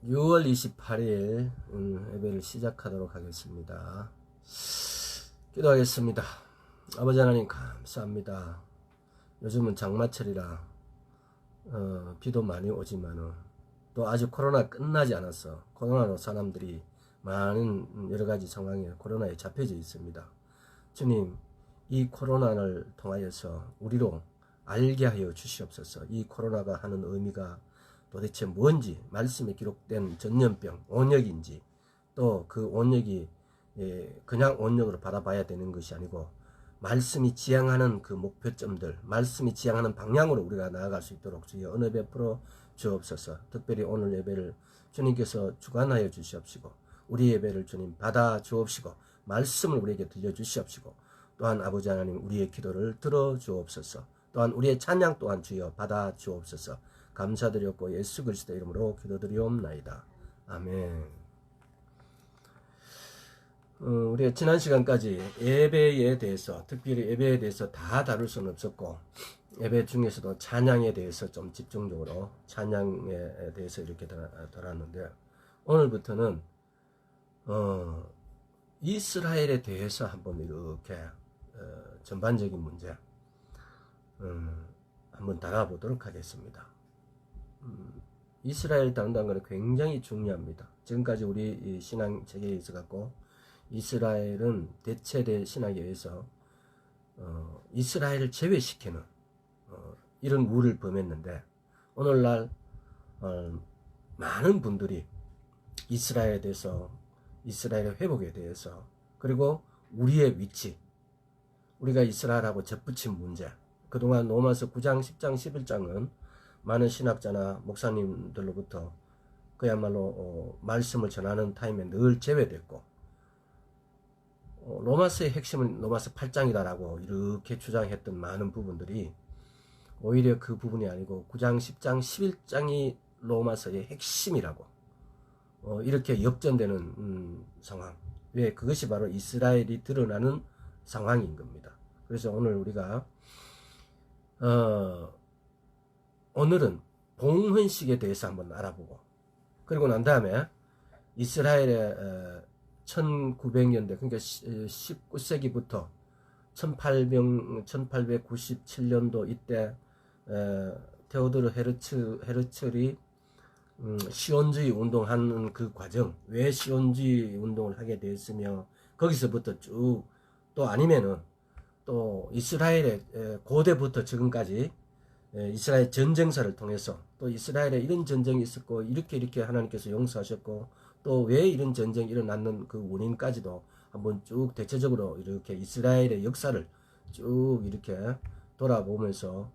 6월 28일 예배를 시작하도록 하겠습니다. 기도하겠습니다. 아버지 하나님 감사합니다. 요즘은 장마철이라 비도 많이 오지만은 또 아직 코로나 끝나지 않았어. 코로나로 사람들이 많은 여러가지 상황에 코로나에 잡혀져 있습니다. 주님, 이 코로나를 통하여서 우리로 알게 하여 주시옵소서. 이 코로나가 하는 의미가 도대체 뭔지, 말씀에 기록된 전염병, 온역인지, 또 그 온역이 그냥 온역으로 바라봐야 되는 것이 아니고 말씀이 지향하는 그 목표점들, 말씀이 지향하는 방향으로 우리가 나아갈 수 있도록 주여 은혜 베풀어 주옵소서. 특별히 오늘 예배를 주님께서 주관하여 주시옵시고 우리 예배를 주님 받아 주옵시고 말씀을 우리에게 들려주시옵시고 또한 아버지 하나님 우리의 기도를 들어 주옵소서. 또한 우리의 찬양 또한 주여 받아 주옵소서. 감사드렸고 예수 그리스도 이름으로 기도드리옵나이다. 아멘. 우리가 지난 시간까지 예배에 대해서, 특별히 예배에 대해서 다 다룰 수는 없었고 예배 중에서도 찬양에 대해서 좀 집중적으로 찬양에 대해서 이렇게 다뤘는데, 오늘부터는 이스라엘에 대해서 한번 이렇게 전반적인 문제 한번 다뤄보도록 하겠습니다. 이스라엘 다룬다는 것은 굉장히 중요합니다. 지금까지 우리 신앙 체계에 있어 갖고 이스라엘은 대체된 신학에 의해서 이스라엘을 제외시키는 이런 우를 범했는데, 오늘날 많은 분들이 이스라엘에 대해서, 이스라엘의 회복에 대해서, 그리고 우리의 위치, 우리가 이스라엘하고 접붙인 문제, 그동안 로마서 9장, 10장, 11장은 많은 신학자나 목사님들로부터 그야말로 말씀을 전하는 타임에 늘 제외됐고, 로마서의 핵심은 로마서 8장이다라고 이렇게 주장했던 많은 부분들이 오히려 그 부분이 아니고 9장, 10장, 11장이 로마서의 핵심이라고 이렇게 역전되는 상황. 왜? 그것이 바로 이스라엘이 드러나는 상황인 겁니다. 그래서 오늘 우리가 오늘은 봉헌식에 대해서 한번 알아보고, 그리고 난 다음에 이스라엘의 1900년대, 그러니까 19세기부터 1897년도 이때 테오도르 헤르츠리 시온주의 운동하는 그 과정, 왜 시온주의 운동을 하게 됐으며, 거기서부터 쭉, 또 아니면은 또 이스라엘의 고대부터 지금까지 이스라엘 전쟁사를 통해서 또 이스라엘에 이런 전쟁이 있었고 이렇게 하나님께서 용서하셨고 또 왜 이런 전쟁이 일어났는 그 원인까지도 한번 쭉 대체적으로 이렇게 이스라엘의 역사를 쭉 이렇게 돌아보면서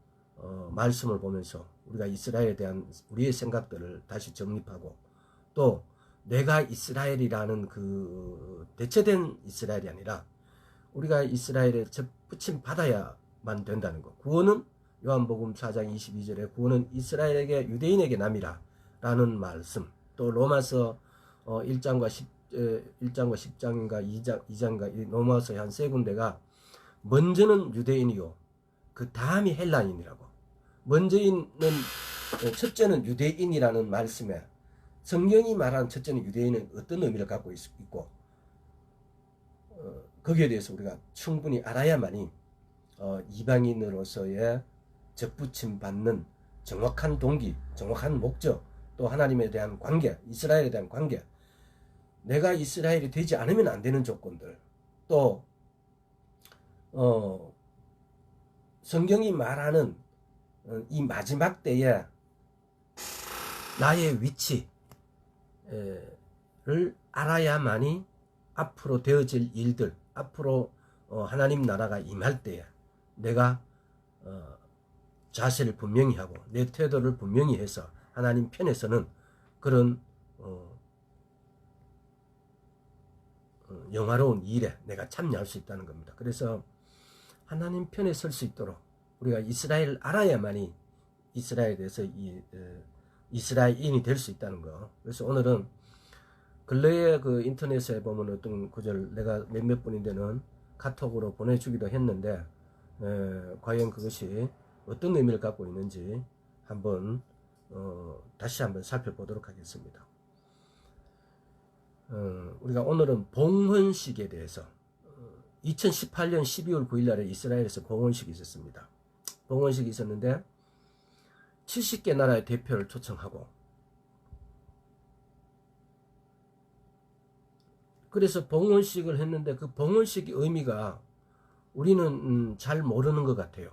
말씀을 보면서 우리가 이스라엘에 대한 우리의 생각들을 다시 정립하고, 또 내가 이스라엘이라는 그 대체된 이스라엘이 아니라 우리가 이스라엘에 접붙임 받아야만 된다는 것. 구원은 요한복음 4장 22절에 구원은 이스라엘에게 유대인에게 남이라 라는 말씀, 또 로마서 1장과 10장인가 2장인가 로마서의 한 세 군데가 먼저는 유대인이요 그 다음이 헬라인이라고, 첫째는 유대인이라는 말씀에 성경이 말하는 첫째는 유대인은 어떤 의미를 갖고 있고 거기에 대해서 우리가 충분히 알아야만이 이방인으로서의 접붙임 받는 정확한 동기, 정확한 목적, 또 하나님에 대한 관계, 이스라엘에 대한 관계, 내가 이스라엘이 되지 않으면 안 되는 조건들, 또 성경이 말하는 이 마지막 때에 나의 위치를 알아야만이 앞으로 되어질 일들, 앞으로 하나님 나라가 임할 때에 내가 자세를 분명히 하고 내 태도를 분명히 해서 하나님 편에서는 그런 영화로운 일에 내가 참여할 수 있다는 겁니다. 그래서 하나님 편에 설 수 있도록 우리가 이스라엘을 알아야만이 이스라엘에 대해서 이스라엘인이 될 수 있다는 거. 그래서 오늘은 근래에 그 인터넷에 보면 어떤 구절 내가 몇몇 분인데는 카톡으로 보내주기도 했는데 과연 그것이 어떤 의미를 갖고 있는지 한번 다시 한번 살펴보도록 하겠습니다. 우리가 오늘은 봉헌식에 대해서 2018년 12월 9일 날에 이스라엘에서 봉헌식이 있었습니다. 봉헌식이 있었는데 70개 나라의 대표를 초청하고 그래서 봉헌식을 했는데 그 봉헌식의 의미가 우리는 잘 모르는 것 같아요.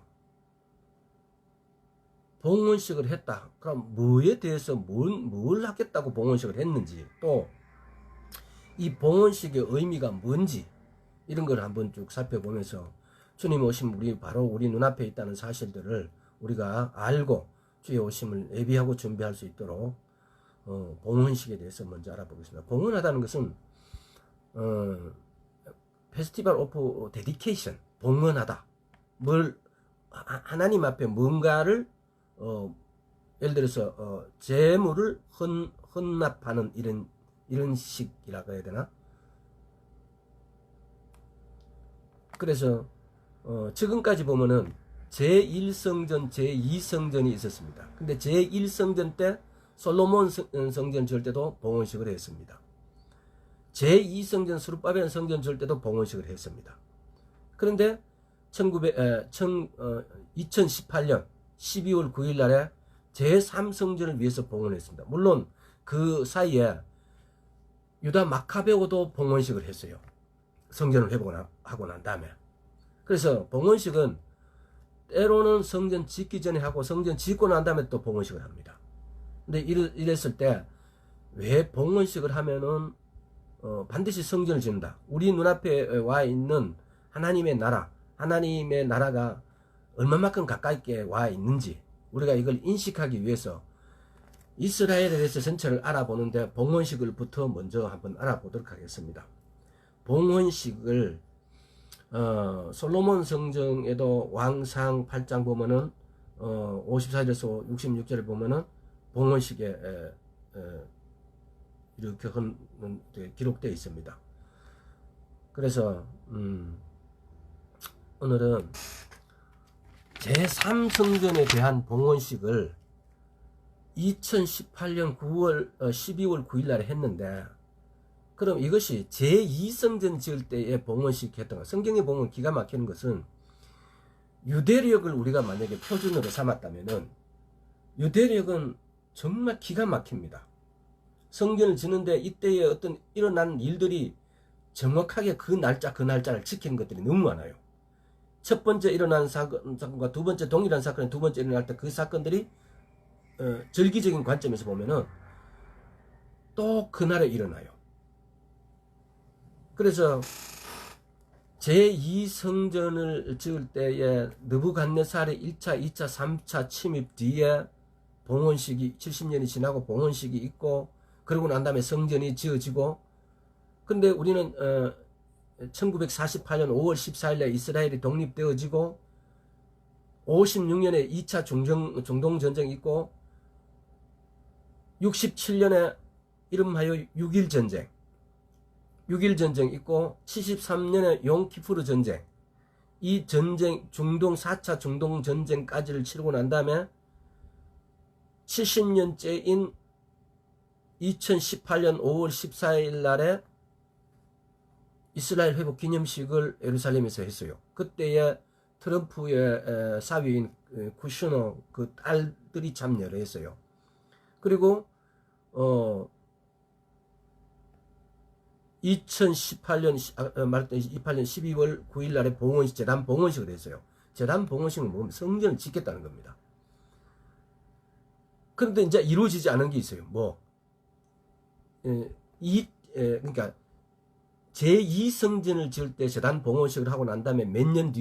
봉헌식을 했다. 그럼 뭐에 대해서 뭘 하겠다고 봉헌식을 했는지 또 이 봉헌식의 의미가 뭔지 이런 걸 한번 쭉 살펴보면서 주님 오심 바로 우리 눈앞에 있다는 사실들을 우리가 알고 주의 오심을 예비하고 준비할 수 있도록 봉헌식에 대해서 먼저 알아보겠습니다. 봉헌하다는 것은 페스티벌 오브 데디케이션, 봉헌하다. 하나님 앞에 뭔가를 예를 들어서 재물을 헌납하는 이런 식이라고 해야 되나? 그래서 지금까지 보면은 제1성전, 제2성전이 있었습니다. 근데 제1성전 때 솔로몬 성전 질 때도 봉헌식을 했습니다. 제2성전 스룹바벨 성전 질 때도 봉헌식을 했습니다. 그런데 2018년 12월 9일 날에 제3성전을 위해서 봉헌했습니다. 물론 그 사이에 유다 마카베오도 봉헌식을 했어요. 성전을 회복하고 난 다음에. 그래서 봉헌식은 때로는 성전 짓기 전에 하고 성전 짓고 난 다음에 또 봉헌식을 합니다. 근데 이랬을 때 왜 봉헌식을 하면은 반드시 성전을 짓는다. 우리 눈앞에 와 있는 하나님의 나라가 얼마만큼 가까이게 와 있는지 우리가 이걸 인식하기 위해서 이스라엘에 대해서 전체를 알아보는데 봉헌식을부터 먼저 한번 알아보도록 하겠습니다. 봉헌식을 솔로몬 성전에도 왕상 8장 보면은 54절에서 66절을 보면은 봉헌식에 이렇게 기록되어 있습니다. 그래서 오늘은 제3성전에 대한 봉헌식을 2018년 12월 9일 날에 했는데 그럼 이것이 제2성전 지을 때의 봉헌식 했던 성경에 보면 기가 막히는 것은 유대력을 우리가 만약에 표준으로 삼았다면은 유대력은 정말 기가 막힙니다. 성전을 짓는데 이때에 어떤 일어난 일들이 정확하게 그 날짜를 지키는 것들이 너무 많아요. 첫 번째 일어난 사건과 두 번째 동일한 사건이 두 번째 일어날 때 그 사건들이 절기적인 관점에서 보면은 또 그날에 일어나요. 그래서 제2성전을 지을 때에 느부갓네살의 1차, 2차, 3차 침입 뒤에 봉헌식이 70년이 지나고 봉헌식이 있고 그러고 난 다음에 성전이 지어지고 근데 우리는 1948년 5월 14일에 이스라엘이 독립되어지고 56년에 2차 중동전쟁이 있고 67년에 이름하여 6.1전쟁 있고 73년에 용키푸르 전쟁 이 전쟁 중동 4차 중동전쟁까지를 치르고 난 다음에 70년째인 2018년 5월 14일 날에 이스라엘 회복 기념식을 예루살렘에서 했어요. 그때에 트럼프의 사위인 쿠슈너 그 딸들이 참여를 했어요. 그리고 2018년 12월 9일 날에 재단 봉헌식을 했어요. 재단 봉헌식은 뭐냐면 성전을 짓겠다는 겁니다. 그런데 이제 이루어지지 않은 게 있어요. 그러니까 제2성전을 지을 때 재단 봉헌식을 하고 난 다음에 몇 년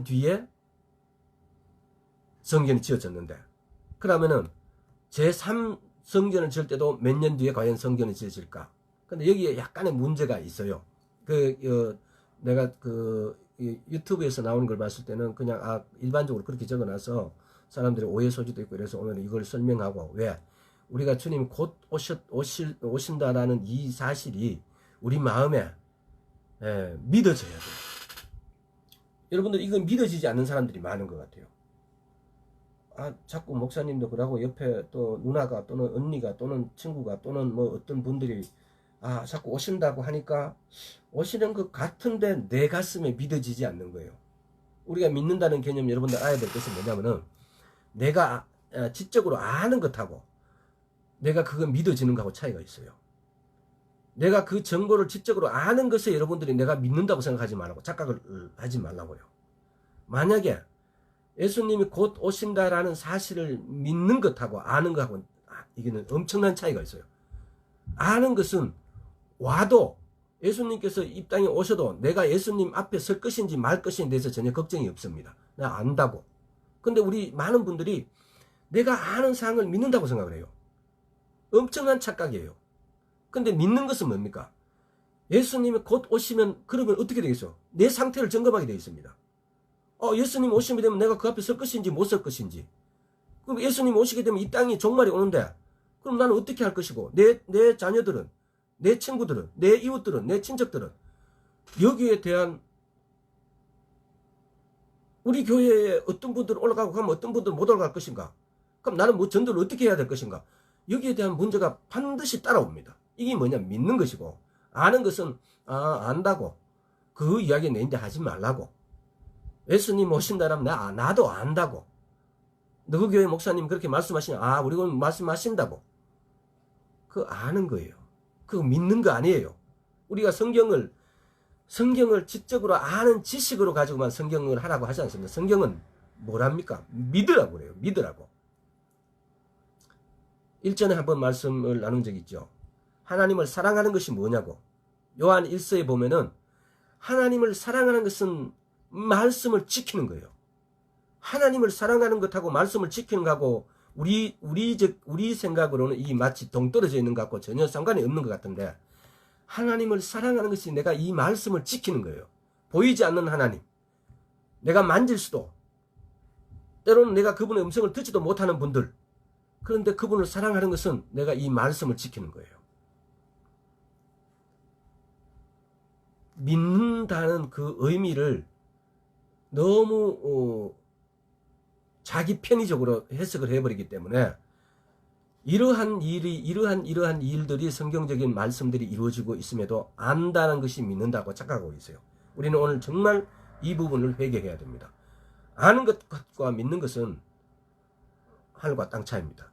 뒤에 성전이 지어졌는데 그러면은 제3성전을 지을 때도 몇 년 뒤에 과연 성전이 지어질까? 근데 여기에 약간의 문제가 있어요. 내가 유튜브에서 나오는 걸 봤을 때는 그냥 일반적으로 그렇게 적어놔서 사람들이 오해 소지도 있고 이래서 오늘 이걸 설명하고 왜 우리가 주님이 곧 오신다라는 이 사실이 우리 마음에 믿어져야 돼요. 여러분들 이건 믿어지지 않는 사람들이 많은 것 같아요. 자꾸 목사님도 그러고 옆에 또 누나가 또는 언니가 또는 친구가 또는 뭐 어떤 분들이 자꾸 오신다고 하니까 오시는 것 같은데 내 가슴에 믿어지지 않는 거예요. 우리가 믿는다는 개념 여러분들 알아야 될 것은 뭐냐면은 내가 지적으로 아는 것하고 내가 그거 믿어지는 거하고 차이가 있어요. 내가 그 정보를 지적으로 아는 것에 여러분들이 내가 믿는다고 생각하지 말라고, 착각을 하지 말라고요. 만약에 예수님이 곧 오신다라는 사실을 믿는 것하고 아는 것하고 이게는 엄청난 차이가 있어요. 아는 것은 와도 예수님께서 이 땅에 오셔도 내가 예수님 앞에 설 것인지 말 것인지에 대해서 전혀 걱정이 없습니다. 내가 안다고. 근데 우리 많은 분들이 내가 아는 사항을 믿는다고 생각을 해요. 엄청난 착각이에요. 근데 믿는 것은 뭡니까? 예수님이 곧 오시면 그러면 어떻게 되겠어? 내 상태를 점검하게 되어 있습니다. 예수님 오시게 되면 내가 그 앞에 설 것인지 못 설 것인지. 그럼 예수님 오시게 되면 이 땅이 종말이 오는데 그럼 나는 어떻게 할 것이고 내 자녀들은, 내 친구들은, 내 이웃들은, 내 친척들은 여기에 대한 우리 교회에 어떤 분들은 올라가고 가면 어떤 분들은 못 올라갈 것인가? 그럼 나는 뭐 전도를 어떻게 해야 될 것인가? 여기에 대한 문제가 반드시 따라옵니다. 이게 뭐냐? 믿는 것이고, 아는 것은 안다고. 그 이야기 내인데 하지 말라고. 예수님 오신다라면 나도 안다고. 너그 교회 목사님 그렇게 말씀하시냐? 우리 교회 말씀하신다고. 그 아는 거예요. 그거 믿는 거 아니에요. 우리가 성경을 지적으로 아는 지식으로 가지고만 성경을 하라고 하지 않습니다. 성경은 뭐랍니까? 믿으라고 그래요. 믿으라고. 일전에 한번 말씀을 나눈 적이 있죠. 하나님을 사랑하는 것이 뭐냐고. 요한 1서에 보면은 하나님을 사랑하는 것은 말씀을 지키는 거예요. 하나님을 사랑하는 것하고 말씀을 지키는 것하고 우리 생각으로는 이 마치 동떨어져 있는 것 같고 전혀 상관이 없는 것 같은데, 하나님을 사랑하는 것이 내가 이 말씀을 지키는 거예요. 보이지 않는 하나님. 내가 만질 수도, 때로는 내가 그분의 음성을 듣지도 못하는 분들. 그런데 그분을 사랑하는 것은 내가 이 말씀을 지키는 거예요. 믿는다는 그 의미를 너무 자기 편의적으로 해석을 해버리기 때문에 이러한 일들이 성경적인 말씀들이 이루어지고 있음에도 안다는 것이 믿는다고 착각하고 있어요. 우리는 오늘 정말 이 부분을 회개해야 됩니다. 아는 것과 믿는 것은 하늘과 땅 차이입니다.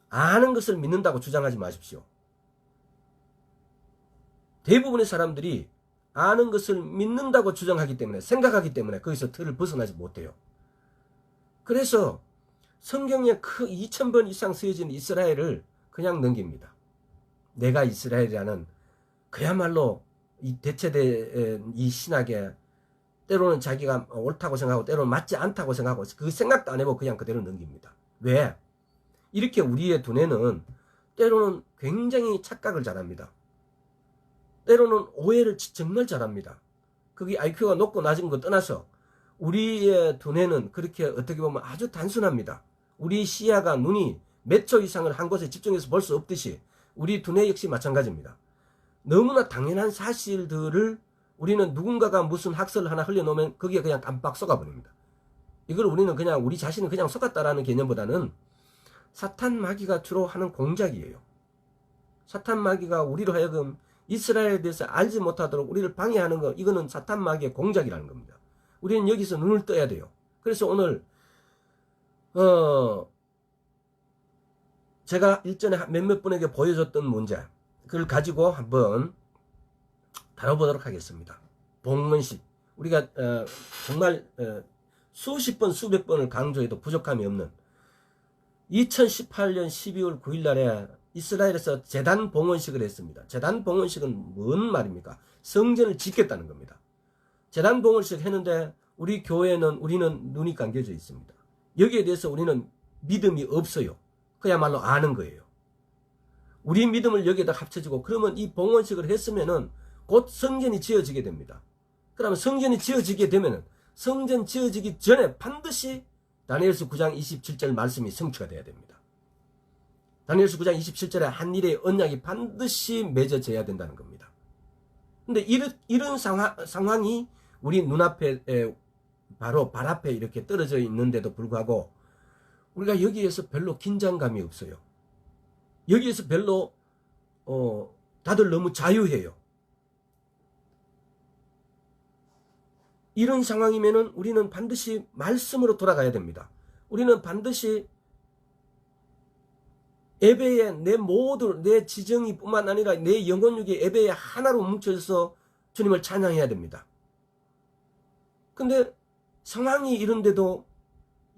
아는 것을 믿는다고 주장하지 마십시오. 대부분의 사람들이 아는 것을 믿는다고 주장하기 때문에, 생각하기 때문에 거기서 틀을 벗어나지 못해요. 그래서 성경에 2000번 이상 쓰여진 이스라엘을 그냥 넘깁니다. 내가 이스라엘이라는 그야말로 이 대체된 이 신학에 때로는 자기가 옳다고 생각하고 때로는 맞지 않다고 생각하고 그 생각도 안 해보고 그냥 그대로 넘깁니다. 왜? 이렇게 우리의 두뇌는 때로는 굉장히 착각을 잘합니다. 때로는 오해를 정말 잘합니다. 그게 IQ가 높고 낮은 거 떠나서 우리의 두뇌는 그렇게 어떻게 보면 아주 단순합니다. 우리 시야가 눈이 몇 초 이상을 한 곳에 집중해서 볼 수 없듯이 우리 두뇌 역시 마찬가지입니다. 너무나 당연한 사실들을 우리는 누군가가 무슨 학설을 하나 흘려놓으면 거기에 그냥 깜빡 속아버립니다. 이걸 우리는 그냥 우리 자신을 그냥 속았다라는 개념보다는 사탄 마귀가 주로 하는 공작이에요. 사탄 마귀가 우리로 하여금 이스라엘에 대해서 알지 못하도록 우리를 방해하는 거, 이거는 사탄 마귀의 공작이라는 겁니다. 우리는 여기서 눈을 떠야 돼요. 그래서 오늘 제가 일전에 몇몇 분에게 보여줬던 문제, 그걸 가지고 한번 다뤄보도록 하겠습니다. 봉헌식. 우리가 정말 수십 번 수백 번을 강조해도 부족함이 없는 2018년 12월 9일 날에 이스라엘에서 제단 봉헌식을 했습니다. 제단 봉헌식은 뭔 말입니까? 성전을 짓겠다는 겁니다. 제단 봉헌식 했는데 우리 교회는 우리는 눈이 감겨져 있습니다. 여기에 대해서 우리는 믿음이 없어요. 그야말로 아는 거예요. 우리 믿음을 여기에다 합쳐지고 그러면 이 봉헌식을 했으면은 곧 성전이 지어지게 됩니다. 그러면 성전이 지어지게 되면은 성전 지어지기 전에 반드시 다니엘서 9장 27절 말씀이 성취가 돼야 됩니다. 다니엘서 9장 27절에 한 일의 언약이 반드시 맺어져야 된다는 겁니다. 근데 이런 상황이 우리 눈앞에 바로 발 앞에 이렇게 떨어져 있는데도 불구하고 우리가 여기에서 별로 긴장감이 없어요. 여기에서 별로 다들 너무 자유해요. 이런 상황이면은 우리는 반드시 말씀으로 돌아가야 됩니다. 우리는 반드시 예배에 내 지정이 뿐만 아니라 내 영혼육이 예배에 하나로 뭉쳐져서 주님을 찬양해야 됩니다. 근데 상황이 이런데도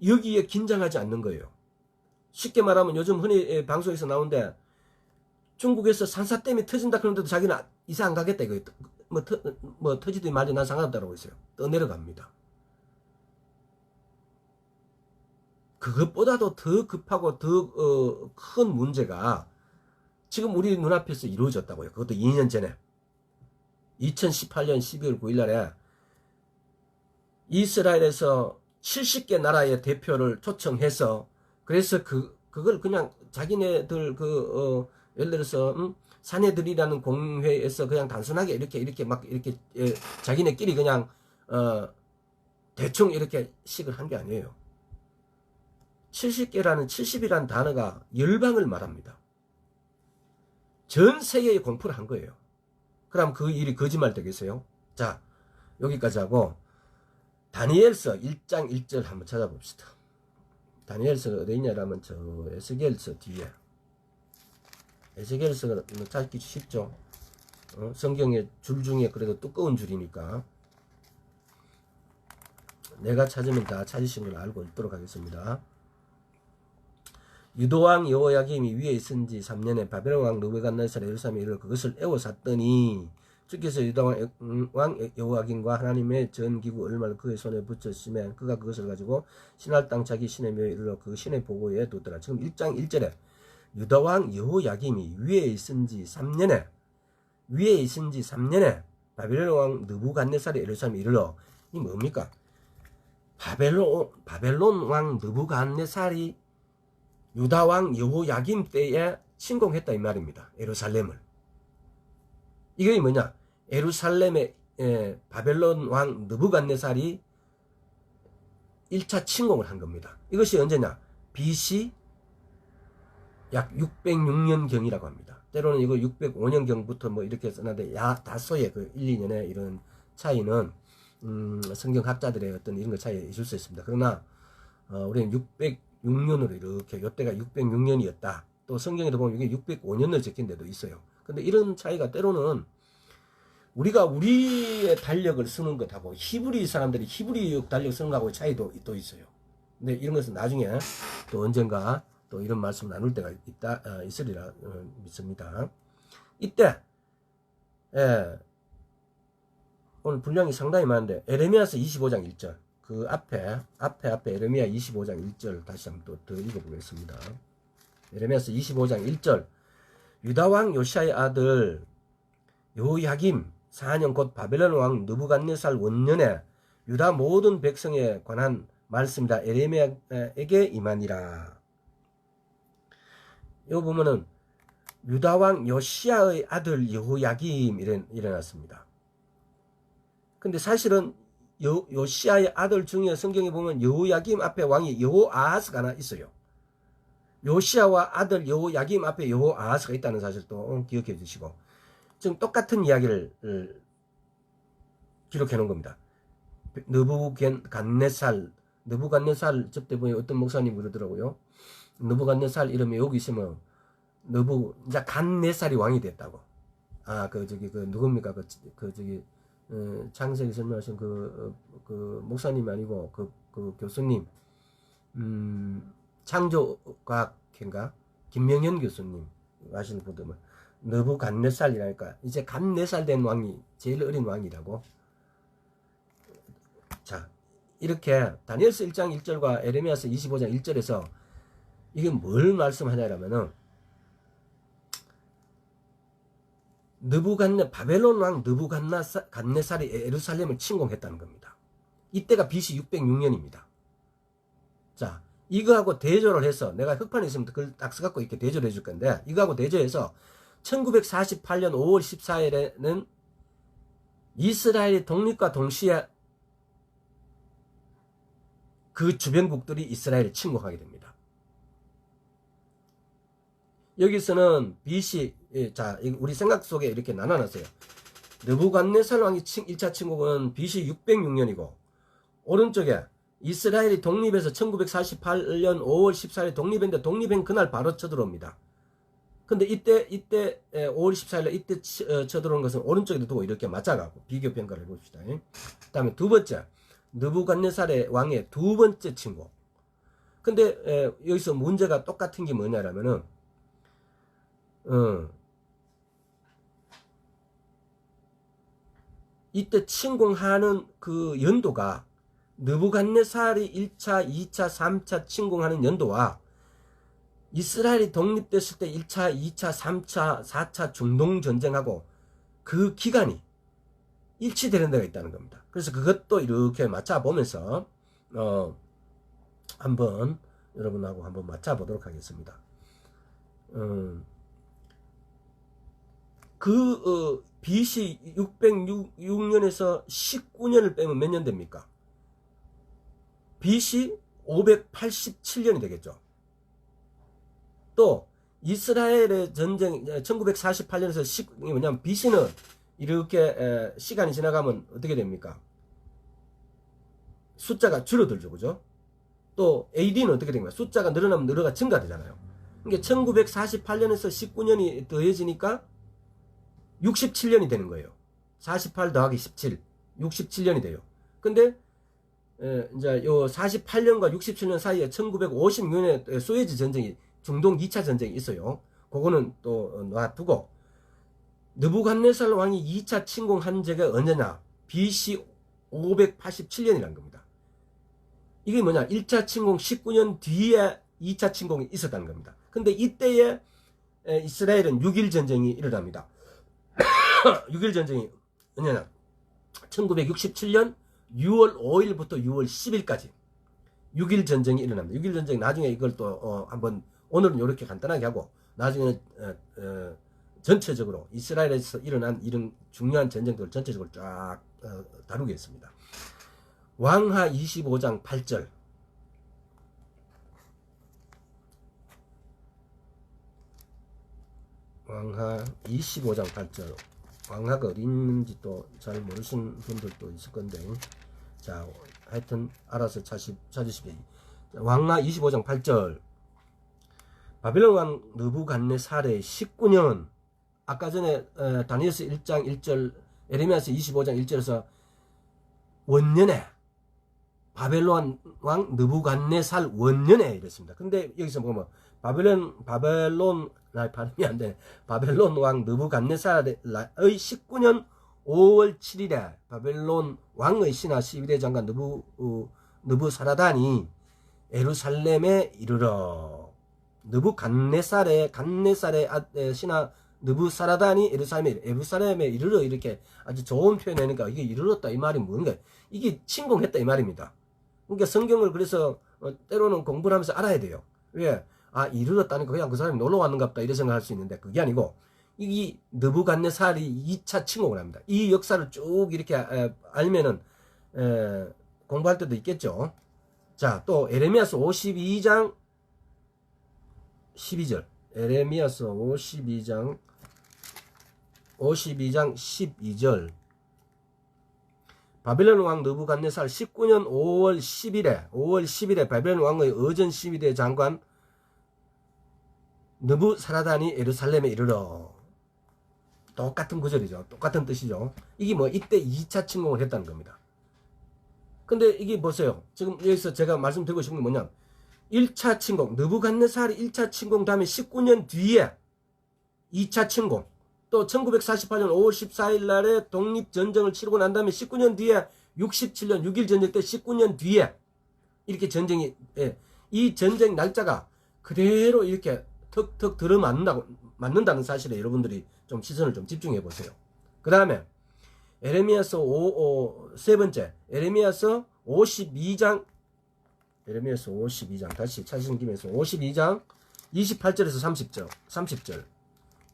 여기에 긴장하지 않는 거예요. 쉽게 말하면 요즘 흔히 방송에서 나오는데 중국에서 산사댐이 터진다 그러는데도 자기는 이사 안 가겠다 이거 터지든 말든 난 상관없다고 했어요. 떠내려갑니다. 그것보다도 더 급하고 더 큰 문제가 지금 우리 눈앞에서 이루어졌다고요. 그것도 2년 전에 2018년 12월 9일 날에 이스라엘에서 70개 나라의 대표를 초청해서 그래서 그걸 그냥 자기네들 예를 들어서 사내들이라는 공회에서 그냥 단순하게 이렇게 막 이렇게 자기네끼리 그냥 대충 이렇게 식을 한 게 아니에요. 70개라는 70이라는 단어가 열방을 말합니다. 전 세계에 공포를 한 거예요. 그럼 그 일이 거짓말 되겠어요? 자, 여기까지 하고 다니엘서 1장 1절 한번 찾아봅시다. 다니엘서가 어디 있냐라면 저 에스겔서 뒤에. 에스겔서가 찾기 쉽죠. 성경의 줄 중에 그래도 두꺼운 줄이니까 내가 찾으면 다 찾으신 걸 알고 있도록 하겠습니다. 유도왕 여호야김이 위에 있은 지 3년에 바벨론 왕 느부갓네살 예루살렘에 이르러 그것을 에워쌌더니 주께서 유다왕 여호야김과 하나님의 전기구 얼마를 그의 손에 붙였으면 그가 그것을 가지고 신할 땅 자기 신의 묘에 이르러 그 신의 보고에 두더라. 지금 1장 1절에 유다왕 여호야김이 위에 있은 지 3년에 바벨론 왕 느부갓네살이 예루살렘에 이르러 이 뭡니까? 바벨론 왕 느부갓네살이 유다왕 여호야김 때에 침공했다 이 말입니다. 예루살렘을. 이게 뭐냐? 예루살렘에 바벨론 왕 느부갓네살이 1차 침공을 한 겁니다. 이것이 언제냐? BC 약 606년경이라고 합니다. 때로는 이거 605년경부터 뭐 이렇게 써놨는데 다소의 그 1, 2년의 이런 차이는 성경학자들의 어떤 이런 것 차이에 있을 수 있습니다. 그러나 우리는 606년으로 이렇게 요때가 606년이었다. 또 성경에도 보면 이게 605년으로 적힌 데도 있어요. 근데 이런 차이가 때로는 우리가 우리의 달력을 쓰는 것하고 히브리 사람들이 히브리 달력 쓰는 것하고 차이도 또 있어요. 근데 이런 것은 나중에 또 언젠가 또 이런 말씀 나눌 때가 있으리라 믿습니다. 이때 오늘 분량이 상당히 많은데 에레미야서 25장 1절 그 앞에 에레미야 25장 1절 다시 한번 또 더 읽어보겠습니다. 에레미야서 25장 1절 유다왕 요시아의 아들 여호야김 4년 곧 바벨론 왕 느부갓네살 원년에 유다 모든 백성에 관한 말씀이다. 에레미야에게 임하니라. 여기 보면은 유다왕 요시아의 아들 여호야김 일어났습니다. 근데 사실은 요시아의 아들 중에 성경에 보면 여호야김 앞에 왕이 여호아하스가 하나 있어요. 요시아와 아들 여호야김 앞에 여호아하스가 있다는 사실도 기억해 주시고 지금 똑같은 이야기를 기록해 놓은 겁니다. 느부갓네살 접대 보니 어떤 목사님 그러더라고요. 느부갓네살 이름이 여기 있으면 갓네살이 왕이 됐다고. 누굽니까? 창세기 설명하신 그 목사님이 아니고 그 교수님, 창조과학회인가? 김명현 교수님 하시는 분들은 느부갓네살이라니까 이제 갓 4살 된 왕이 제일 어린 왕이라고. 자, 이렇게 다니엘서 1장 1절과 에레미야서 25장 1절에서 이게 뭘 말씀하냐라면은 바벨론 왕 느부갓네살이 예루살렘을 침공했다는 겁니다. 이때가 BC 606년입니다. 자, 이거하고 대조를 해서 내가 흑판에 있으면 그걸 딱 써갖고 이렇게 대조를 해줄 건데 이거하고 대조해서 1948년 5월 14일에는 이스라엘의 독립과 동시에 그 주변국들이 이스라엘을 침공하게 됩니다. 여기서는 BC, 자, 우리 생각 속에 이렇게 나눠놨어요. 느부갓네살 왕이 1차 침공은 BC 606년이고, 오른쪽에 이스라엘이 독립해서 1948년 5월 14일 독립했는데, 독립한 그날 바로 쳐들어옵니다. 근데 이때 5월 14일에 이때 쳐들어오는 것은 오른쪽에 두고 이렇게 맞춰가고 비교 평가를 해봅시다. 그 다음에 두 번째, 느부갓네살의 왕의 두 번째 침공. 근데 여기서 문제가 똑같은 게 뭐냐라면은 이때 침공하는 그 연도가 느부갓네살이 1차, 2차, 3차 침공하는 연도와 이스라엘이 독립됐을 때 1차, 2차, 3차, 4차 중동전쟁하고 그 기간이 일치되는 데가 있다는 겁니다. 그래서 그것도 이렇게 맞춰보면서 한번 여러분하고 한번 맞춰보도록 하겠습니다. BC 606년에서 19년을 빼면 몇 년 됩니까? BC 587년이 되겠죠. 또 이스라엘의 전쟁 1948년에서 뭐냐면 BC는 이렇게 시간이 지나가면 어떻게 됩니까? 숫자가 줄어들죠, 그죠? 또 AD는 어떻게 됩니까? 숫자가 늘어나면 늘어가 증가되잖아요. 그러니까 1948년에서 19년이 더해지니까 67년이 되는 거예요. 48 더하기 17, 67년이 돼요. 근데 이제 요 48년과 67년 사이에 1956년에 소에즈 전쟁이 중동 2차 전쟁이 있어요. 그거는 또 놔두고 느부갓네살 왕이 2차 침공한 적이 언제냐? BC 587년이라는 겁니다. 이게 뭐냐? 1차 침공 19년 뒤에 2차 침공이 있었다는 겁니다. 근데 이때에 이스라엘은 6일 전쟁이 일어납니다. 6일 전쟁이 언제냐? 1967년 6월 5일부터 6월 10일까지 6일 전쟁이 일어납니다. 6일 전쟁 나중에 이걸 또 한번 오늘은 이렇게 간단하게 하고 나중에는 전체적으로 이스라엘에서 일어난 이런 중요한 전쟁들을 전체적으로 쫙 다루겠습니다. 왕하 25장 8절. 왕하 25장 8절. 왕하가 어디 있는지 또 잘 모르시는 분들도 있을 건데, 자, 하여튼 알아서 찾으시기. 왕하 25장 8절. 바벨론 왕 느부갓네살의 19년, 아까 전에 다니엘서 1장 1절, 에레미야서 25장 1절에서 원년에, 바벨론 왕 느부갓네살 원년에 이랬습니다. 근데 여기서 보면 바벨론 발음이 안 되네. 바벨론 왕 느부갓네살의 19년 5월 7일에 바벨론 왕의 신하 12대 장관 느부사라단이 예루살렘에 이르러, 느부갓네살의 신하 느부사라단이 예루살렘에 이르러, 이렇게 아주 좋은 표현이니까 이게 이르렀다 이 말이 뭔가, 이게 침공했다 이 말입니다. 그러니까 성경을 그래서 때로는 공부를 하면서 알아야 돼요. 왜? 이르렀다니까 그냥 그 사람이 놀러 왔는갑다 이렇게 생각할 수 있는데 그게 아니고, 이 느부갓네살이 2차 침공을 합니다. 이 역사를 쭉 이렇게 알면은 공부할 때도 있겠죠. 자, 또 에레미야서 52장 12절. 에레미야서 52장 12절. 바벨론 왕 느부갓네살 19년 5월 10일에 바벨론 왕의 어전 12대 장관 느부사라단이 예루살렘에 이르러. 똑같은 구절이죠. 똑같은 뜻이죠. 이게 뭐 이때 2차 침공을 했다는 겁니다. 근데 이게 보세요. 지금 여기서 제가 말씀드리고 싶은 게 뭐냐, 1차 침공, 느부갓네살이 1차 침공 다음에 19년 뒤에 2차 침공, 또 1948년 5월 14일 날에 독립전쟁을 치르고 난 다음에 19년 뒤에 67년 6일 전쟁 때 19년 뒤에 이렇게 전쟁이, 이 전쟁 날짜가 그대로 이렇게 턱턱 들어맞는다는 사실에 여러분들이 좀 시선을 좀 집중해 보세요. 그 다음에 에레미야서 세 번째, 에레미야서 52장 다시 찾으신 김에서 52장 28절에서 30절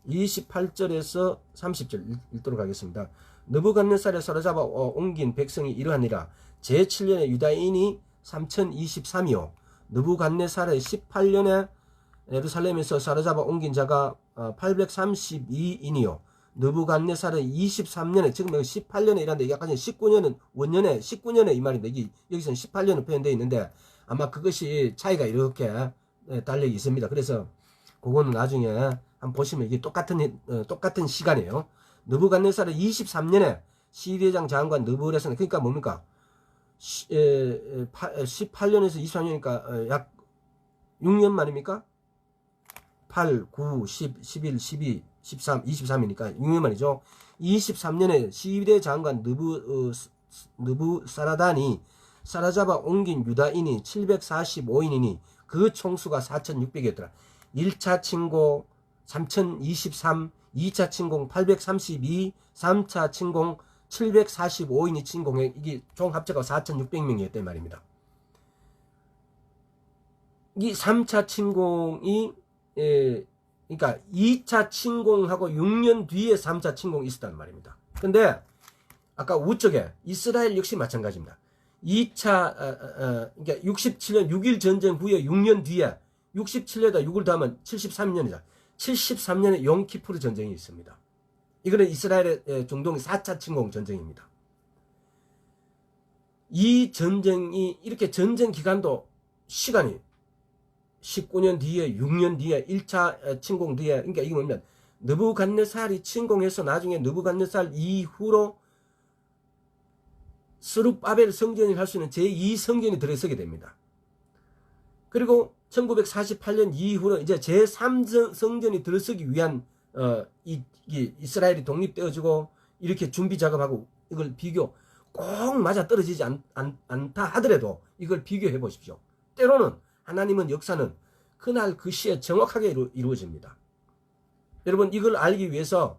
28절에서 30절 읽도록 하겠습니다. 느부갓네살에 사로잡아 옮긴 백성이 이러하니라. 제7년에 유다인이 3023이요 느부갓네살의 18년에 예루살렘에서 사로잡아 옮긴 자가 832인이요 느부갓네살은 23년에 지금 18년에 일하는데 약간 19년은 원년에 19년에 이 말인데 여기서는 18년을 표현되어 있는데 아마 그것이 차이가 이렇게 달려 있습니다. 그래서 그거는 나중에 한번 보시면 이게 똑같은 시간이에요. 느부갓네살은 23년에 시리아장 장관 느부갓네살 그러니까 뭡니까 18년에서 23년이니까 약 6년 만입니까? 8, 9, 10, 11, 12, 13, 23이니까 6년 만이죠. 23년에 시대 장관 느부사라단이 사라잡아 옮긴 유다인이 745인이니 그 총수가 4600이었더라. 1차 침공 3023, 2차 침공 832, 3차 침공 745인이 침공해 이게 총 합쳐가 4600명이었단 말입니다. 이 3차 침공이 그러니까 2차 침공하고 6년 뒤에 3차 침공이 있었단 말입니다. 근데 아까 우측에 이스라엘 역시 마찬가지입니다. 2차 그러니까 67년 6.1 전쟁 후에 6년 뒤에 67년에다 6을 더하면 73년이다. 73년에 용키푸르 전쟁이 있습니다. 이거는 이스라엘의 중동 4차 침공 전쟁입니다. 이 전쟁이 이렇게 전쟁 기간도 시간이 19년 뒤에 6년 뒤에 1차 침공 뒤에 그러니까 이게 뭐냐면 느부갓네살이 침공해서 나중에 느부갓네살 이후로 스룹바벨 성전을 할 수 있는 제2성전이 들어서게 됩니다. 그리고 1948년 이후로 이제 제3성전이 들어서기 위한 이스라엘이 독립되어지고 이렇게 준비 작업하고 이걸 비교 꼭 맞아 떨어지지 않다 하더라도 이걸 비교해 보십시오. 때로는 하나님은 역사는 그날 그 시에 정확하게 이루어집니다. 여러분 이걸 알기 위해서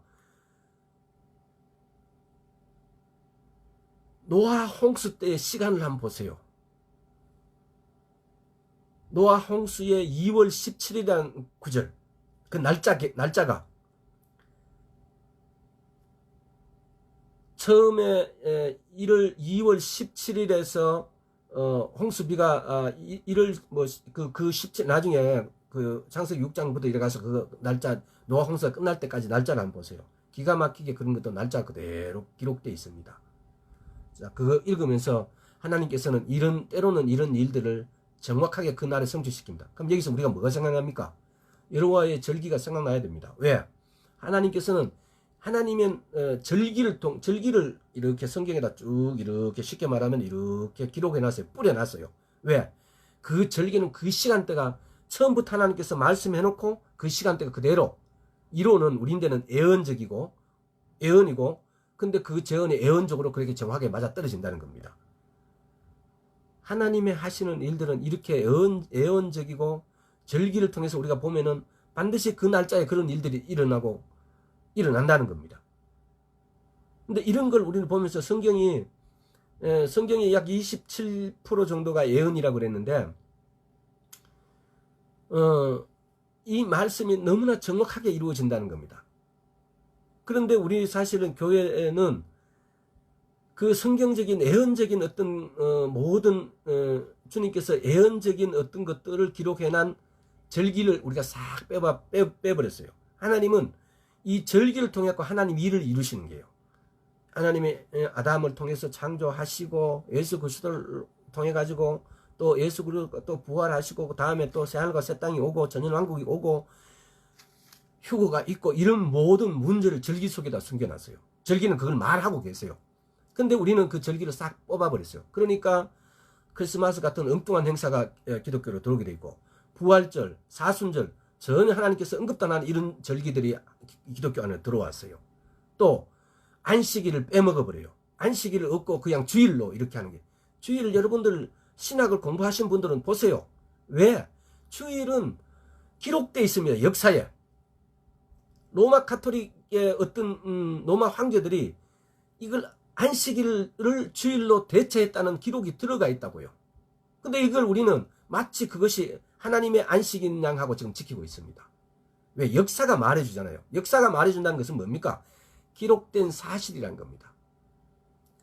노아 홍수 때의 시간을 한번 보세요. 노아 홍수의 2월 17일이라는 구절 그 날짜가 처음에 2월 17일에서 홍수비가 1월 그 17 나중에 그 창세기 6장부터 이래가서 그 날짜 노아 홍수가 끝날 때까지 날짜를 한번 보세요. 기가 막히게 그런 것도 날짜 그대로 기록되어 있습니다. 자, 그거 읽으면서 하나님께서는 때로는 이런 일들을 정확하게 그 날에 성취시킵니다. 그럼 여기서 우리가 뭐가 생각납니까? 여호와의 절기가 생각나야 됩니다. 왜? 하나님께서는 하나님은 절기를 이렇게 성경에다 쭉 이렇게 쉽게 말하면 이렇게 기록해놨어요. 뿌려놨어요. 왜? 그 절기는 그 시간대가 처음부터 하나님께서 말씀해놓고 그 시간대가 그대로 이론은 우리인데는 예언이고 근데 그 재언이 예언적으로 그렇게 정확하게 맞아떨어진다는 겁니다. 하나님의 하시는 일들은 이렇게 예언적이고 절기를 통해서 우리가 보면은 반드시 그 날짜에 그런 일들이 일어난다는 겁니다. 근데 이런 걸 우리는 보면서 성경이 약 27% 정도가 예언이라고 그랬는데 이 말씀이 너무나 정확하게 이루어진다는 겁니다. 그런데 우리 사실은 교회에는 그 성경적인 예언적인 어떤 모든 주님께서 예언적인 어떤 것들을 기록해난 절기를 우리가 싹 빼버렸어요. 하나님은 이 절기를 통해 하나님 일을 이루시는 게요. 하나님이 아담을 통해서 창조하시고 예수 그리스도를 통해 가지고 또 예수 그리스도 또 부활하시고 그 다음에 또 새하늘과 새 땅이 오고 전연왕국이 오고 휴거가 있고 이런 모든 문제를 절기 속에다 숨겨놨어요. 절기는 그걸 말하고 계세요. 근데 우리는 그 절기를 싹 뽑아버렸어요. 그러니까 크리스마스 같은 엉뚱한 행사가 기독교로 들어오게 돼 있고 부활절, 사순절 전혀 하나님께서 언급도 안 하는 이런 절기들이 기독교 안에 들어왔어요. 또 안식일을 빼먹어버려요. 안식일을 얻고 그냥 주일로 이렇게 하는 게 주일 여러분들 신학을 공부하신 분들은 보세요. 왜? 주일은 기록되어 있습니다. 역사에. 로마 카톨릭의 어떤 로마 황제들이 이걸 안식일을 주일로 대체했다는 기록이 들어가 있다고요. 근데 이걸 우리는 마치 그것이 하나님의 안식인 양하고 지금 지키고 있습니다. 왜? 역사가 말해주잖아요. 역사가 말해준다는 것은 뭡니까? 기록된 사실이란 겁니다.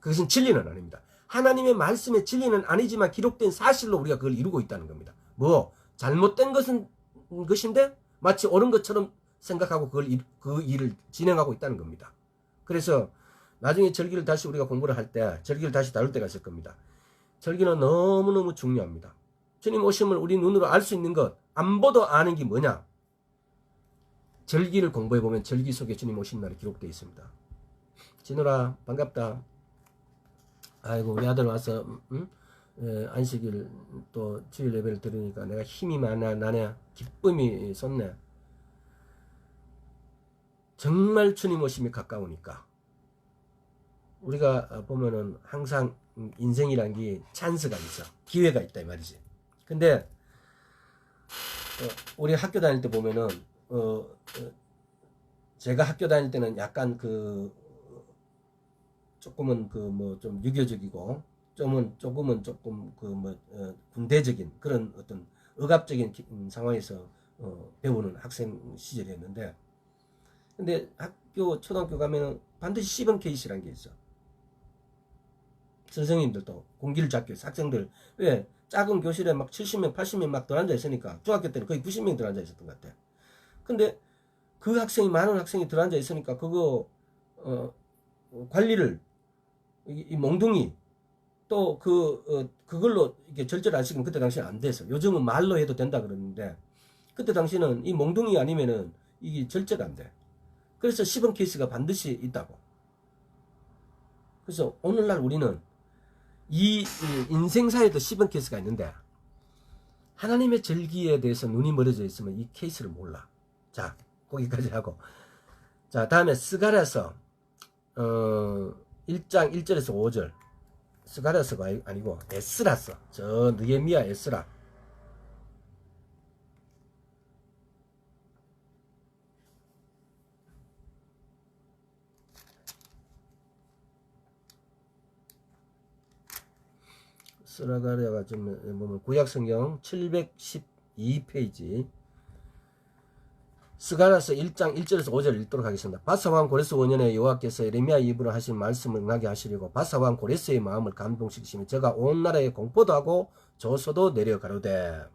그것은 진리는 아닙니다. 하나님의 말씀의 진리는 아니지만 기록된 사실로 우리가 그걸 이루고 있다는 겁니다. 뭐 잘못된 것은 것인데 마치 옳은 것처럼 생각하고 그 일을 진행하고 있다는 겁니다. 그래서 나중에 절기를 다시 우리가 공부를 할 때 절기를 다시 다룰 때가 있을 겁니다. 절기는 너무너무 중요합니다. 주님 오심을 우리 눈으로 알 수 있는 것, 안 봐도 아는 게 뭐냐? 절기를 공부해보면 절기 속에 주님 오신 날이 기록되어 있습니다. 진우라 반갑다. 아이고 우리 아들 와서 안식일 또 주일 예배를 들으니까 내가 힘이 나네. 기쁨이 솟네. 정말 주님 오심이 가까우니까 우리가 보면은 항상 인생이란 게 찬스가 있어. 기회가 있다 이 말이지. 근데 우리 학교 다닐 때 보면은 제가 학교 다닐 때는 약간 조금은 좀 유교적이고 조금은 조금 군대적인 그런 어떤 억압적인 상황에서 배우는 학생 시절이었는데, 근데 초등학교 가면은 반드시 시범 케이스라는 게 있어. 선생님들도 공기를 잡기 위해서 학생들, 왜 작은 교실에 막 70명 80명 막 들어앉아 있으니까 중학교 때는 거의 90명 들어앉아 있었던 것 같아. 근데 그 학생이 많은 학생이 들어앉아 있으니까 그거 관리를 이 몽둥이 또 그걸로 이렇게 절제를 안 시키면 그때 당시는 안 돼서, 요즘은 말로 해도 된다 그러는데 그때 당시는 이 몽둥이 아니면은 이게 절제가 안 돼. 그래서 시범 케이스가 반드시 있다고. 그래서 오늘날 우리는 이 인생사에도 시범 케이스가 있는데 하나님의 절기에 대해서 눈이 멀어져 있으면 이 케이스를 몰라. 자, 거기까지 하고, 자 다음에 스가랴서 1장 1절에서 5절. 스가랴서가 아니고 에스라서, 저 느헤미야 에스라. 스가랴가 좀 보면 구약성경 712페이지 스가랴서 1장 1절에서 5절 읽도록 하겠습니다. 바사왕 고레스 5년에 여호와께서 예레미야 입으로 하신 말씀을 응하게 하시려고 바사왕 고레스의 마음을 감동시키시며 저가 온 나라에 공포도 하고 조서도 내려가로되,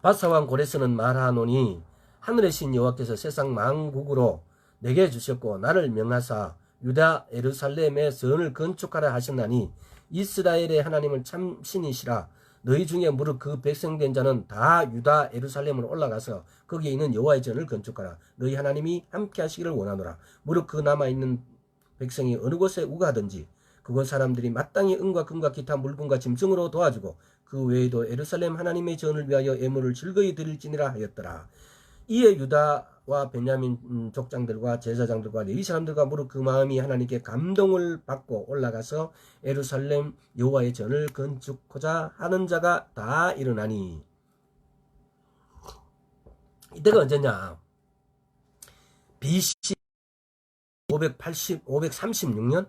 바사왕 고레스는 말하노니 하늘의 신 여호와께서 세상 만국으로 내게 주셨고 나를 명하사 유다 예루살렘에 성을 건축하라 하셨나니 이스라엘의 하나님은 참 신이시라. 너희 중에 무릇 그 백성된 자는 다 유다 예루살렘으로 올라가서 거기에 있는 여호와의 전을 건축하라. 너희 하나님이 함께 하시기를 원하노라. 무릇 그 남아있는 백성이 어느 곳에 우가하든지 그곳 사람들이 마땅히 은과 금과 기타 물건과 짐승으로 도와주고 그 외에도 예루살렘 하나님의 전을 위하여 예물을 즐거이 드릴지니라 하였더라. 이에 유다와 베냐민 족장들과 제사장들과 레위 사람들과 무릇 그 마음이 하나님께 감동을 받고 올라가서 예루살렘 여호와의 전을 건축하자 하는 자가 다 일어나니. 이때가 언제냐? BC 536년?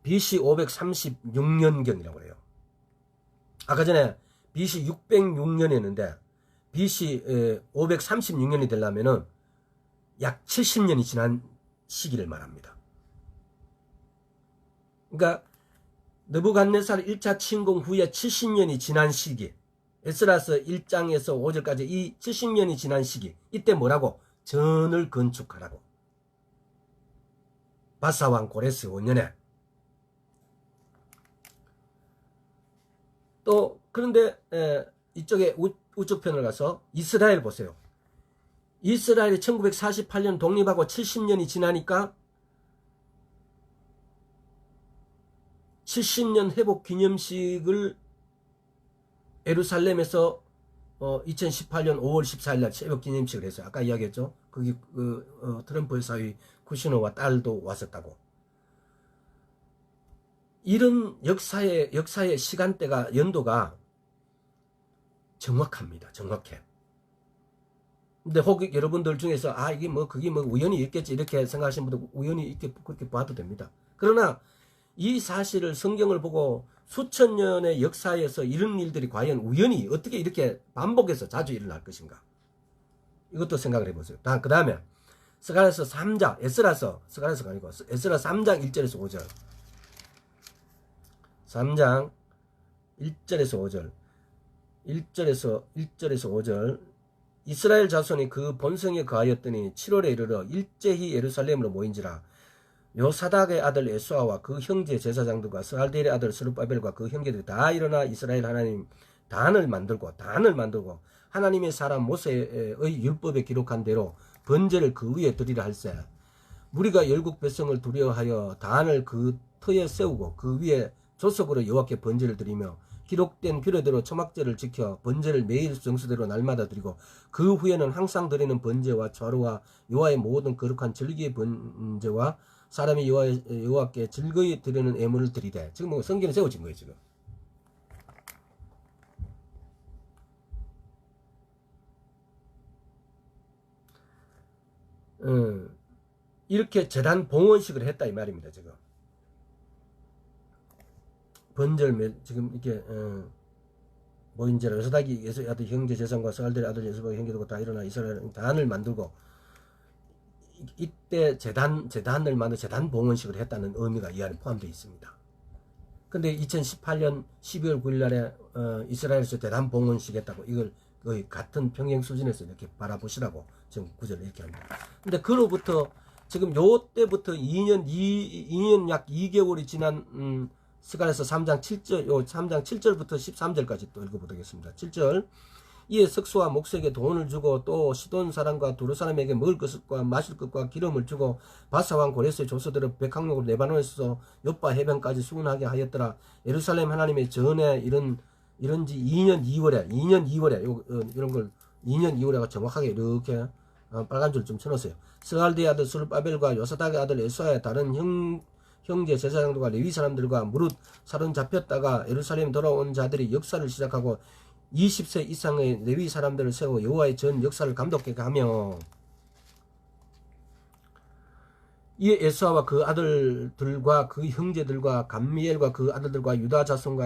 BC 536년경이라고 해요. 아까 전에 BC 606년이었는데 BC 536년이 되려면은 약 70년이 지난 시기를 말합니다. 그러니까 느부갓네살 1차 침공 후에 70년이 지난 시기, 에스라서 1장에서 5절까지 이 70년이 지난 시기, 이때 뭐라고? 전을 건축하라고. 바사왕 고레스 5년에. 또 그런데 이쪽에 우측 편을 가서 이스라엘 보세요. 이스라엘이 1948년 독립하고 70년이 지나니까 70년 회복 기념식을 예루살렘에서 2018년 5월 14일 날 회복 기념식을 했어요. 아까 이야기했죠. 거기 트럼프 사위 쿠시노와 딸도 왔었다고. 이런 역사의 시간대가, 연도가 정확합니다. 정확해. 근데 혹 여러분들 중에서 이게 그게 우연히 있겠지 이렇게 생각하시는 분들 우연히 있게 그렇게 봐도 됩니다. 그러나 이 사실을 성경을 보고 수천 년의 역사에서 이런 일들이 과연 우연히 어떻게 이렇게 반복해서 자주 일어날 것인가? 이것도 생각을 해보세요. 그 다음에 스가랴서 3장, 스가랴서가 아니고 에스라 3장 1절에서 5절. 3장 1절에서 5절. 1절에서 5절. 이스라엘 자손이 그 본성에 거하였더니 7월에 이르러 일제히 예루살렘으로 모인지라. 요사닥의 아들 에수아와 그 형제 제사장들과 스알디엘의 아들 스룹바벨과 그 형제들이 다 일어나 이스라엘 하나님 단을 만들고 하나님의 사람 모세의 율법에 기록한 대로 번제를 그 위에 드리라 할세. 무리가 열국 백성을 두려워하여 단을 그 터에 세우고 그 위에 조석으로 여호와께 번제를 드리며 기록된 규례대로 초막제를 지켜 번제를 매일 정수대로 날마다 드리고 그 후에는 항상 드리는 번제와 좌루와 여호와의 모든 거룩한 절기의 번제와 사람이 여호와께 즐거이 드리는 예물을 드리되. 지금 뭐 성경에 세워진 거예요 지금. 이렇게 재단 봉헌식을 했다 이 말입니다 지금. 번제를 지금 이렇게 모인제라. 요사닥이 아들 형제 제사장과 스알디엘의 아들 예수박의 형제들과 다 일어나 이스라엘 단을 만들고 이때 재단을 만들 재단 봉헌식을 했다는 의미가 이 안에 포함되어 있습니다. 근데 2018년 12월 9일 날에 이스라엘에서 대단 봉헌식 했다고 이걸 거의 같은 평행 수준에서 이렇게 바라보시라고 지금 구절을 이렇게 합니다. 근데 그로부터 지금 요 때부터 2년 약 2개월이 지난 스가랴서 3장 7절, 요 3장 7절부터 13절까지 또 읽어보겠습니다. 7절. 이에 석수와 목색에 돈을 주고 또 시돈 사람과 두루 사람에게 먹을 것과 마실 것과 기름을 주고 바사왕 고레스의 조서들을 백항목으로 레바논에서 요빠 해변까지 수군하게 하였더라. 예루살렘 하나님의 전에 이런지 2년 2월에 이런 걸 2년 2월에가 정확하게 이렇게 빨간 줄 좀 쳐놓으세요. 스알디의 아들 스룹바벨과 요사닥의 아들 에수아의 다른 형제 제사장들과 레위 사람들과 무릇 사로잡혔다가 예루살렘 돌아온 자들이 역사를 시작하고 20세 이상의 레위 사람들을 세워 여호와의 전 역사를 감독하게 하며. 이에 에수아와 그 아들들과 그 형제들과 감미엘과 그 아들들과 유다 자손과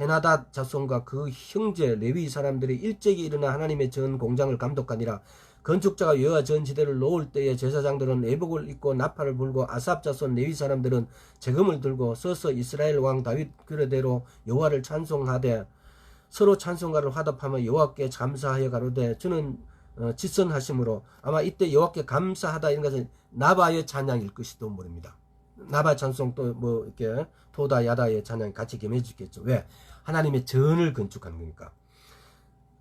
헤나다 자손과 그 형제 레위 사람들이 일제히 일어나 하나님의 전 공장을 감독하니라. 건축자가 여호와 전 지대를 놓을 때에 제사장들은 예복을 입고 나팔을 불고 아삽 자손 레위 사람들은 재금을 들고 서서 이스라엘 왕 다윗 규례대로 여호와를 찬송하되 서로 찬송가를 화답하며 여호와께 감사하여 가로되 주는 지선하심으로. 아마 이때 여호와께 감사하다 이런 것은 나바의 찬양일 것이도 모릅니다. 나바 찬송 또 뭐 이렇게 토다 야다의 찬양 같이 겸해지겠죠. 왜? 하나님의 전을 건축하는 거니까.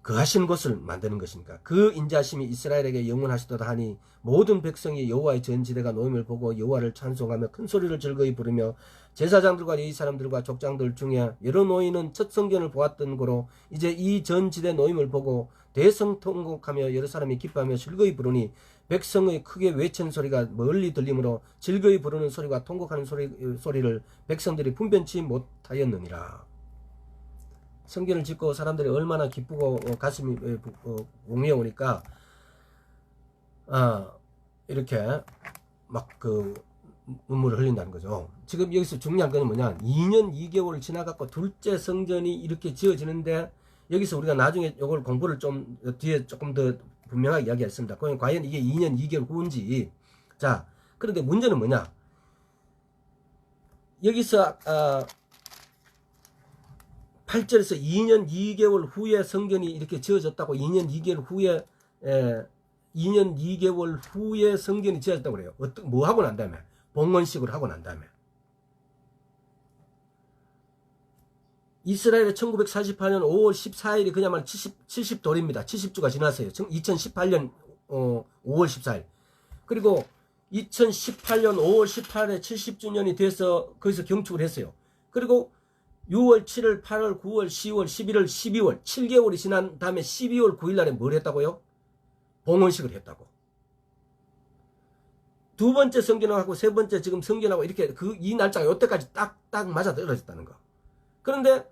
그 하신 곳을 만드는 것이니까. 그 인자심이 이스라엘에게 영원하시도다 하니 모든 백성이 여호와의 전지대가 놓임을 보고 여호와를 찬송하며 큰 소리를 즐거이 부르며 제사장들과 레위 사람들과 족장들 중에 여러 노인은 첫 성전을 보았던 거로 이제 이 전지대 놓임을 보고 대성통곡하며 여러 사람이 기뻐하며 즐거이 부르니 백성의 크게 외치는 소리가 멀리 들리므로 즐거이 부르는 소리와 통곡하는 소리를 백성들이 분변치 못하였느니라. 성전을 짓고 사람들이 얼마나 기쁘고 가슴이 웅해오니까 이렇게 막 그 눈물을 흘린다는 거죠. 지금 여기서 중요한 건 뭐냐, 2년 2개월을 지나갖고 둘째 성전이 이렇게 지어지는데 여기서 우리가 나중에 이걸 공부를 좀 뒤에 조금 더 분명하게 이야기했습니다. 과연 이게 2년 2개월 후인지. 자, 그런데 문제는 뭐냐, 여기서 8절에서 2년 2개월 후에 성전이 이렇게 지어졌다고, 2년 2개월 후에 2년 2개월 후에 성전이 지어졌다고 그래요. 뭐 하고 난 다음에? 봉헌식을 하고 난 다음에. 이스라엘의 1948년 5월 14일이 그야말로 70돌입니다. 70주가 지났어요. 2018년 5월 14일. 그리고 2018년 5월 18일에 70주년이 돼서 거기서 경축을 했어요. 그리고 6월, 7월, 8월, 9월, 10월, 11월, 12월 7개월이 지난 다음에 12월 9일 날에 뭘 했다고요? 봉헌식을 했다고. 두 번째 성전하고 세 번째 지금 성전하고 이렇게 이 날짜가 이때까지 딱딱 맞아 떨어졌다는 거. 그런데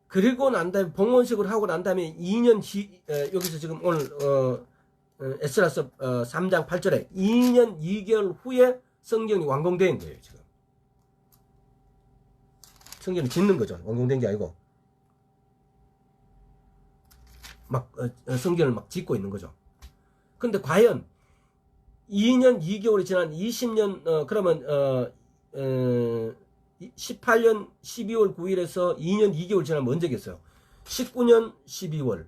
그리고 난 다음에 봉헌식을 하고 난 다음에 2년 여기서 지금 오늘 에스라서 3장 8절에 2년 2개월 후에 성전이 완공된 거예요. 지금 성전을 짓는 거죠. 완공된 게 아니고 막 성전을 막 짓고 있는 거죠. 근데 과연 2년 2개월이 지난 20년 그러면 18년 12월 9일에서 2년 2개월 지나면 언제겠어요? 19년 12월,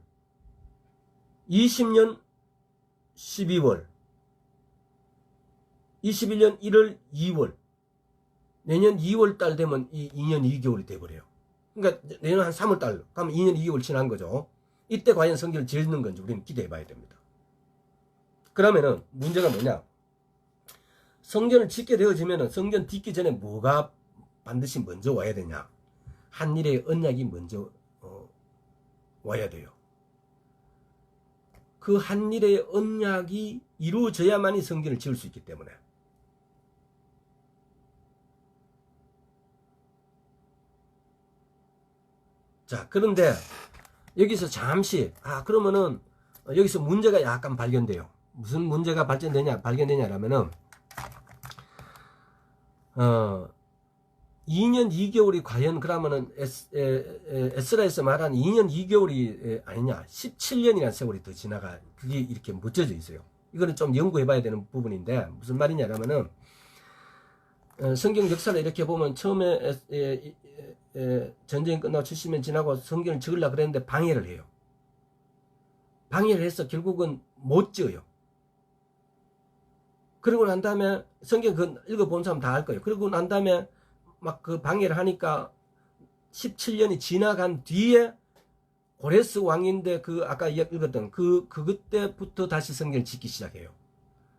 20년 12월, 21년 1월, 2월, 내년 2월 달 되면 이 2년 2개월이 돼버려요. 그러니까 내년 한 3월 달 가면 2년 2개월 지난 거죠. 이때 과연 성전을 짓는 건지 우리는 기대해 봐야 됩니다. 그러면은 문제가 뭐냐? 성전을 짓게 되어지면은 성전 짓기 전에 뭐가 반드시 먼저 와야 되냐? 한일의 언약이 먼저 와야 돼요. 그 한일의 언약이 이루어져야만이 성전을 지을 수 있기 때문에. 자, 그런데 여기서 잠시 그러면은 여기서 문제가 약간 발견돼요. 무슨 문제가 발견되냐라면은 2년 2개월이 과연 그러면은 에스라에서 말한 2년 2개월이 아니냐, 17년이라는 세월이 더 지나가, 그게 이렇게 묻혀져 있어요. 이거는 좀 연구해 봐야 되는 부분인데, 무슨 말이냐라면은 성경 역사를 이렇게 보면 처음에 전쟁이 끝나고 70년 지나고 성경을 지으려고 그랬는데 방해를 해요. 방해를 해서 결국은 못 지어요. 그러고 난 다음에 성경 읽어본 사람 다 알 거예요. 그러고 난 다음에 막 그 방해를 하니까 17년이 지나간 뒤에 고레스 왕인데 아까 읽었던 그때부터 다시 성경을 짓기 시작해요.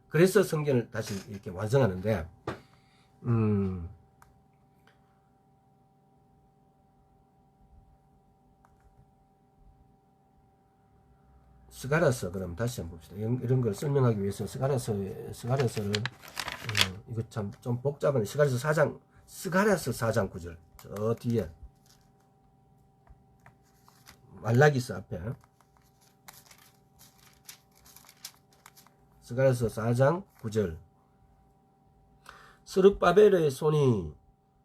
그래서 성경을 다시 이렇게 완성하는데, 스가랴서 그럼 다시 한번 봅시다. 이런 걸 설명하기 위해서 스가랴서를 이거 참 좀 복잡한 스가랴서 4장 9절 저 뒤에 말라기서 앞에 스가랴서 4장 9절 스룹바벨의 손이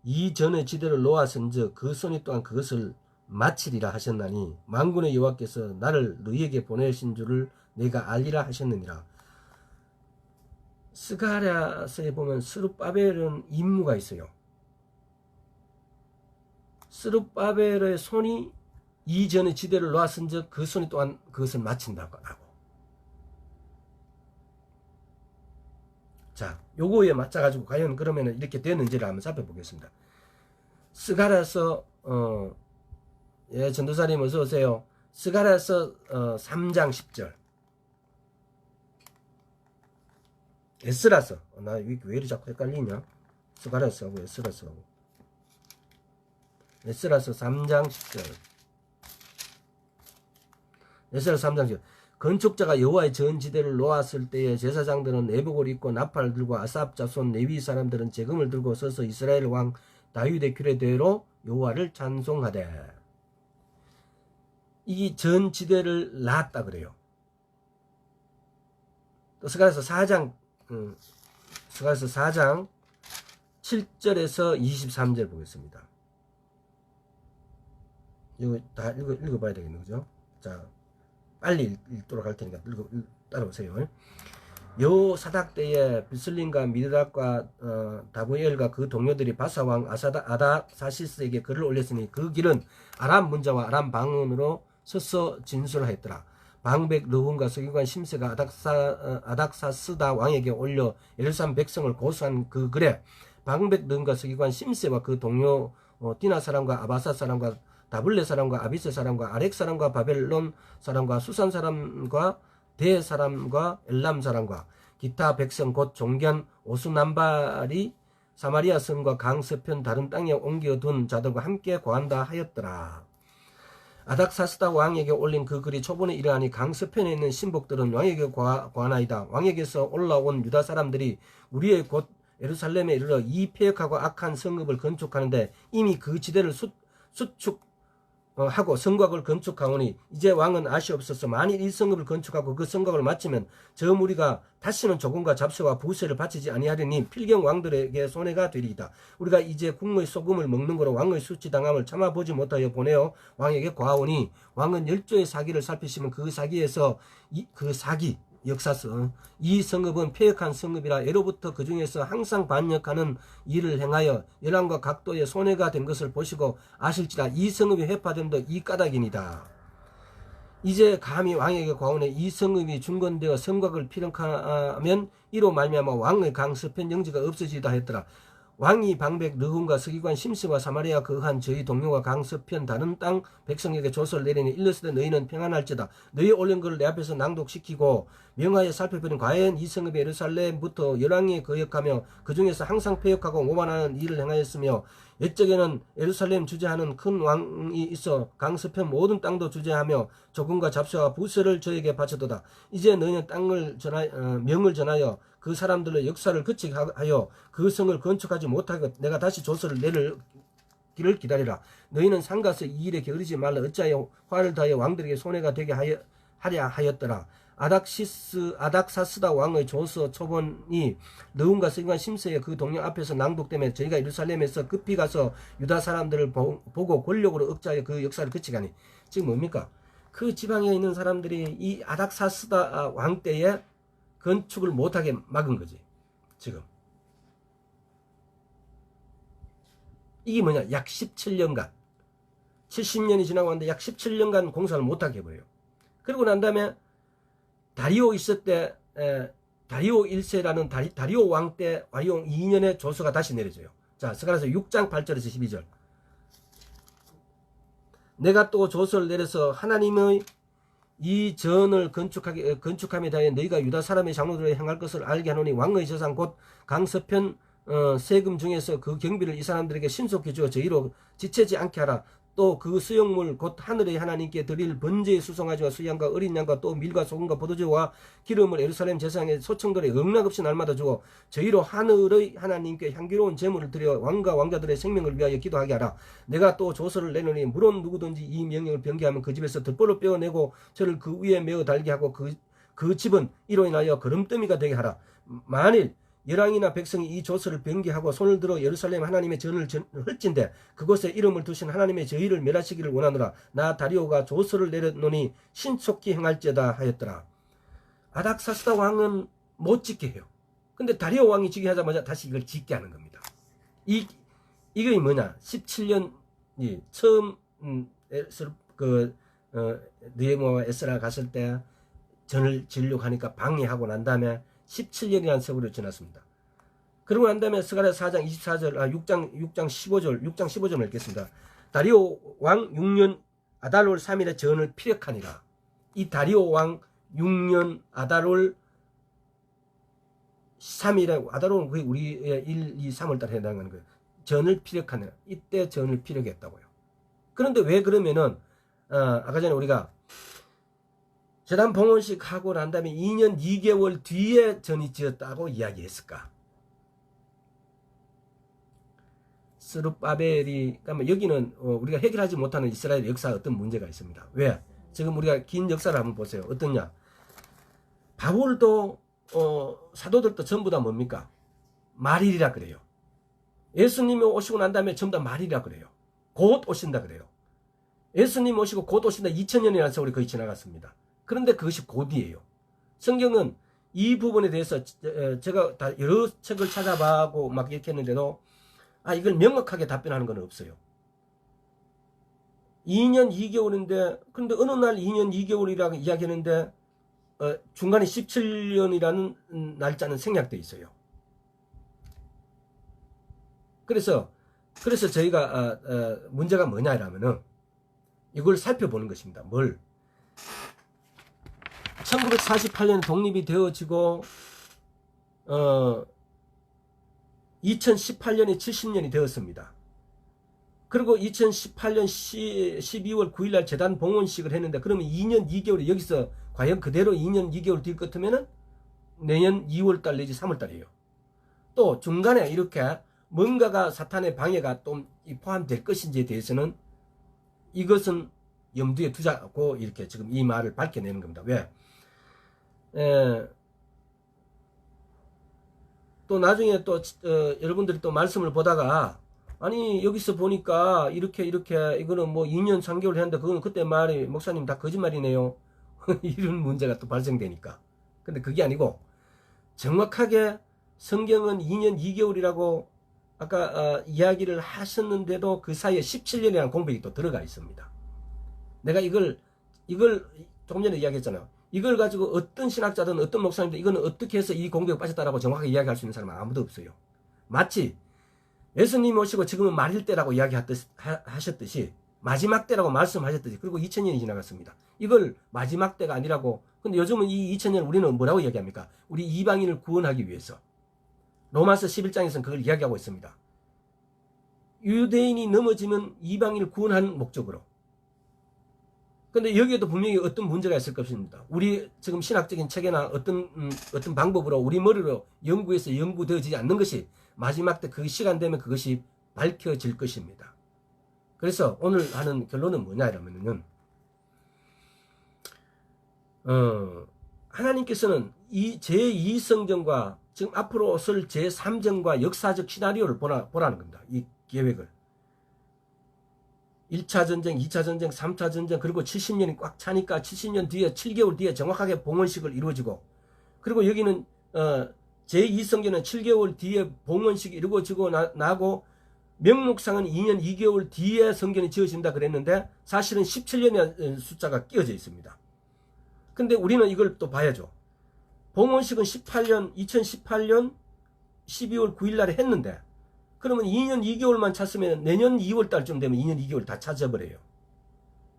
이전의 지대를 놓았은즉 그 손이 또한 그것을 마치리라 하셨나니 만군의 여호와께서 나를 너희에게 보내신 줄을 내가 알리라 하셨느니라. 스가랴서에 보면 스룹바벨은 임무가 있어요. 스룹바벨의 손이 이전의 지대를 놓았은즉 그 손이 또한 그것을 마친다고 하고. 자, 요거에 맞춰가지고 과연 그러면 이렇게 되는지를 한번 살펴보겠습니다. 스가랴서 전도사님 어서 오세요. 스가랴서 3장 10절. 에스라서 나 왜 이리 자꾸 헷갈리냐? 스가랴서하고 에스라서하고. 에스라서 3장 10절. 에스라서 3장 10절. 건축자가 여호와의 전지대를 놓았을 때에 제사장들은 내복을 입고 나팔을 들고 아삽 자손 레위 사람들은 재금을 들고 서서 이스라엘 왕 다윗의 규례대로 여호와를 찬송하되. 이 전지대를 놨다 그래요. 또 스가랴서 4장 7절에서 23절 보겠습니다. 이거 다 읽어봐야 되겠네, 그죠? 자, 빨리 읽도록 할 테니까 따라오세요. 여사닥 때에 비슬림과 미드락과 다부엘과 그 동료들이 바사왕 아닥사시스에게 글을 올렸으니 그 길은 아람 문자와 아람 방언으로 서서 진술하였더라. 방백 르훈과 서기관 심세가 아닥사스다 왕에게 올려 예루살렘 백성을 고소한 그 글에 방백 르훈과 서기관 심세와 그 동료 디나 사람과 아바사 사람과 다블레 사람과 아비스 사람과 아렉 사람과 바벨론 사람과 수산 사람과 대 사람과 엘람 사람과 기타 백성 곧 종견 오수남발이 사마리아 성과 강서편 다른 땅에 옮겨둔 자들과 함께 고한다 하였더라. 아닥사스다 왕에게 올린 그 글이 초본에 이르하니 강서편에 있는 신복들은 왕에게 고하나이다. 왕에게서 올라온 유다 사람들이 우리의 곧 예루살렘에 이르러 이 폐역하고 악한 성읍을 건축하는데 이미 그 지대를 수축하고 성곽을 건축하오니 이제 왕은 아시옵소서. 만일 이 성읍을 건축하고 그 성곽을 마치면 저 무리가 다시는 조공과 잡세와 부세를 바치지 아니하리니 필경 왕들에게 손해가 되리이다. 우리가 이제 국의 소금을 먹는 거로 왕의 수치당함을 참아보지 못하여 보내어 왕에게 고하오니 왕은 열조의 사기를 살피시면 그 사기에서 그 사기 역사서. 이 성읍은 폐역한 성읍이라 예로부터 그 중에서 항상 반역하는 일을 행하여 열왕과 각도의 손해가 된 것을 보시고 아실지라. 이 성읍이 회파됨도 이 까닭이니다. 이제 감히 왕에게 과언해 이 성읍이 중건되어 성곽을 피력하면 이로 말미암아 왕의 강서편 영지가 없어지다 했더라. 왕이 방백 르훈과 서기관 심스와 사마리아 거한 저희 동료가 강서편 다른 땅 백성에게 조서를 내리니 일렀을 때 너희는 평안할지다. 너희 올린 것을 내 앞에서 낭독시키고 명하여 살펴보니 과연 이 성읍이 예루살렘부터 열왕에 거역하며 그 중에서 항상 폐역하고 오만하는 일을 행하였으며 옛적에는 예루살렘 주재하는 큰 왕이 있어 강서편 모든 땅도 주재하며 조금과 잡수와 부서를 저에게 바쳤도다. 이제 너희는 명을 전하여 그 사람들의 역사를 그치게 하여 그 성을 건축하지 못하고 내가 다시 조서를 내릴 길을 기다리라. 너희는 상가서 이 일에 게으르지 말라. 어찌하여 화를 다하여 왕들에게 손해가 되게 하랴 하였더라. 아닥사스다 왕의 조서 초본이 르훈과 서기관 심스의 그 동료 앞에서 낭독되며 저희가 예루살렘에서 급히 가서 유다 사람들을 보고 권력으로 억제하여 그 역사를 그치가니. 지금 뭡니까? 그 지방에 있는 사람들이 이 아닥사스다 왕 때에 건축을 못하게 막은 거지. 지금 이게 뭐냐? 약 17년간 70년이 지나고 왔는데 약 17년간 공사를 못하게 해버려요. 그리고 난 다음에 다리오 있을 때 다리오 1세라는 다리오 왕 때 와이용 2년에 조서가 다시 내려져요. 자, 스가랴서 6장 8절에서 12절. 내가 또 조서를 내려서 하나님의 이 전을 건축함에 대하여 너희가 유다 사람의 장로들에 행할 것을 알게 하노니 왕의 재산 곧 강서편 세금 중에서 그 경비를 이 사람들에게 신속히 주어 저희로 지체지 않게 하라. 또 그 수용물 곧 하늘의 하나님께 드릴 번제의 수송아지와 수양과 어린 양과 또 밀과 소금과 포도주와 기름을 예루살렘 제사장의 소청들의 영락없이 날마다 주어 저희로 하늘의 하나님께 향기로운 제물을 드려 왕과 왕자들의 생명을 위하여 기도하게 하라. 내가 또 조서를 내노니 물론 누구든지 이 명령을 변개하면 그 집에서 들보를 빼어내고 저를 그 위에 메어 달게 하고 그 집은 이로 인하여 거름더미가 되게 하라. 만일 열왕이나 백성이 이 조서를 변개하고 손을 들어 예루살렘 하나님의 전을 헐진대 그곳에 이름을 두신 하나님의 저희를 멸하시기를 원하노라. 나 다리오가 조서를 내려놓으니 신속히 행할지어다 하였더라. 아닥사스다 왕은 못 짓게 해요. 근데 다리오 왕이 짓게 하자마자 다시 이걸 짓게 하는 겁니다. 이게 뭐냐? 17년이 처음 느헤미야와 에스라 갔을 때 전을 지으려고 하니까 방해하고 난 다음에 17년이라는 세월이 지났습니다. 그러고 난 다음에 스가랴 4장 24절, 6장 15절 읽겠습니다. 다리오 왕 6년 아달월 3일에 전을 피력하니라. 이 다리오 왕 6년 아달월 3일에, 아달월은 거의 우리의 1, 2, 3월 달에 해당하는 거예요. 전을 피력하니라. 이때 전을 피력했다고요. 그런데 왜 그러면은, 아까 전에 우리가 재단 봉헌식 하고 난 다음에 2년 2개월 뒤에 전이 지었다고 이야기했을까? 스룹바벨이, 그러니까 여기는 우리가 해결하지 못하는 이스라엘 역사에 어떤 문제가 있습니다. 왜? 지금 우리가 긴 역사를 한번 보세요. 어떠냐? 바울도 사도들도 전부 다 뭡니까? 말일이라 그래요. 예수님이 오시고 난 다음에 전부 다 말일이라 그래요. 곧 오신다 그래요. 예수님 오시고 곧 오신다 2000년이라는 세월이 거의 지나갔습니다. 그런데 그것이 곧이에요. 성경은 이 부분에 대해서 제가 다 여러 책을 찾아봐고 막 이렇게 했는데도 이걸 명확하게 답변하는 건 없어요. 2년 2개월인데 근데 어느 날 2년 2개월이라고 이야기하는데 중간에 17년이라는 날짜는 생략되어 있어요. 그래서 저희가 문제가 뭐냐라면은 이걸 살펴보는 것입니다. 뭘? 1948년에 독립이 되어지고 2018년에 70년이 되었습니다. 그리고 2018년 12월 9일날 재단 봉헌식을 했는데 그러면 2년 2개월이 여기서 과연 그대로 2년 2개월 될 것 같으면은 내년 2월달 내지 3월달이에요. 또 중간에 이렇게 뭔가가 사탄의 방해가 또 포함될 것인지에 대해서는 이것은 염두에 두자고 이렇게 지금 이 말을 밝혀내는 겁니다. 왜? 또 나중에 또 여러분들이 또 말씀을 보다가 아니 여기서 보니까 이렇게 이거는 뭐 2년 3개월 했는데 그거는 그때 말이 목사님 다 거짓말이네요. 이런 문제가 또 발생되니까 근데 그게 아니고 정확하게 성경은 2년 2개월이라고 아까 이야기를 하셨는데도 그 사이에 17년이라는 공백이 또 들어가 있습니다. 내가 이걸 조금 전에 이야기했잖아요. 이걸 가지고 어떤 신학자든 어떤 목사님들 이거는 어떻게 해서 이 공백이 빠졌다라고 정확하게 이야기할 수 있는 사람은 아무도 없어요. 마치 예수님이 오시고 지금은 말일 때라고 이야기하셨듯이 마지막 때라고 말씀하셨듯이 그리고 2000년이 지나갔습니다. 이걸 마지막 때가 아니라고. 근데 요즘은 이 2000년 우리는 뭐라고 이야기합니까? 우리 이방인을 구원하기 위해서. 로마서 11장에서는 그걸 이야기하고 있습니다. 유대인이 넘어지면 이방인을 구원하는 목적으로. 근데 여기에도 분명히 어떤 문제가 있을 것입니다. 우리 지금 신학적인 체계나 어떤 방법으로 우리 머리로 연구해서 연구되어지지 않는 것이 마지막 때 그 시간 되면 그것이 밝혀질 것입니다. 그래서 오늘 하는 결론은 뭐냐 이러면은 하나님께서는 이 제2성전과 지금 앞으로 쓸 제3전과 역사적 시나리오를 보라는 겁니다. 이 계획을. 1차 전쟁, 2차 전쟁, 3차 전쟁, 그리고 70년이 꽉 차니까 70년 뒤에 7개월 뒤에 정확하게 봉헌식을 이루어지고, 그리고 여기는 제2성전은 7개월 뒤에 봉헌식이 이루어지고 나고 명목상은 2년 2개월 뒤에 성전이 지어진다 그랬는데 사실은 17년의 숫자가 끼어져 있습니다. 근데 우리는 이걸 또 봐야죠. 봉헌식은 2018년 12월 9일 날에 했는데 그러면 2년 2개월만 찼으면 내년 2월 달쯤 되면 2년 2개월 다 찾아버려요.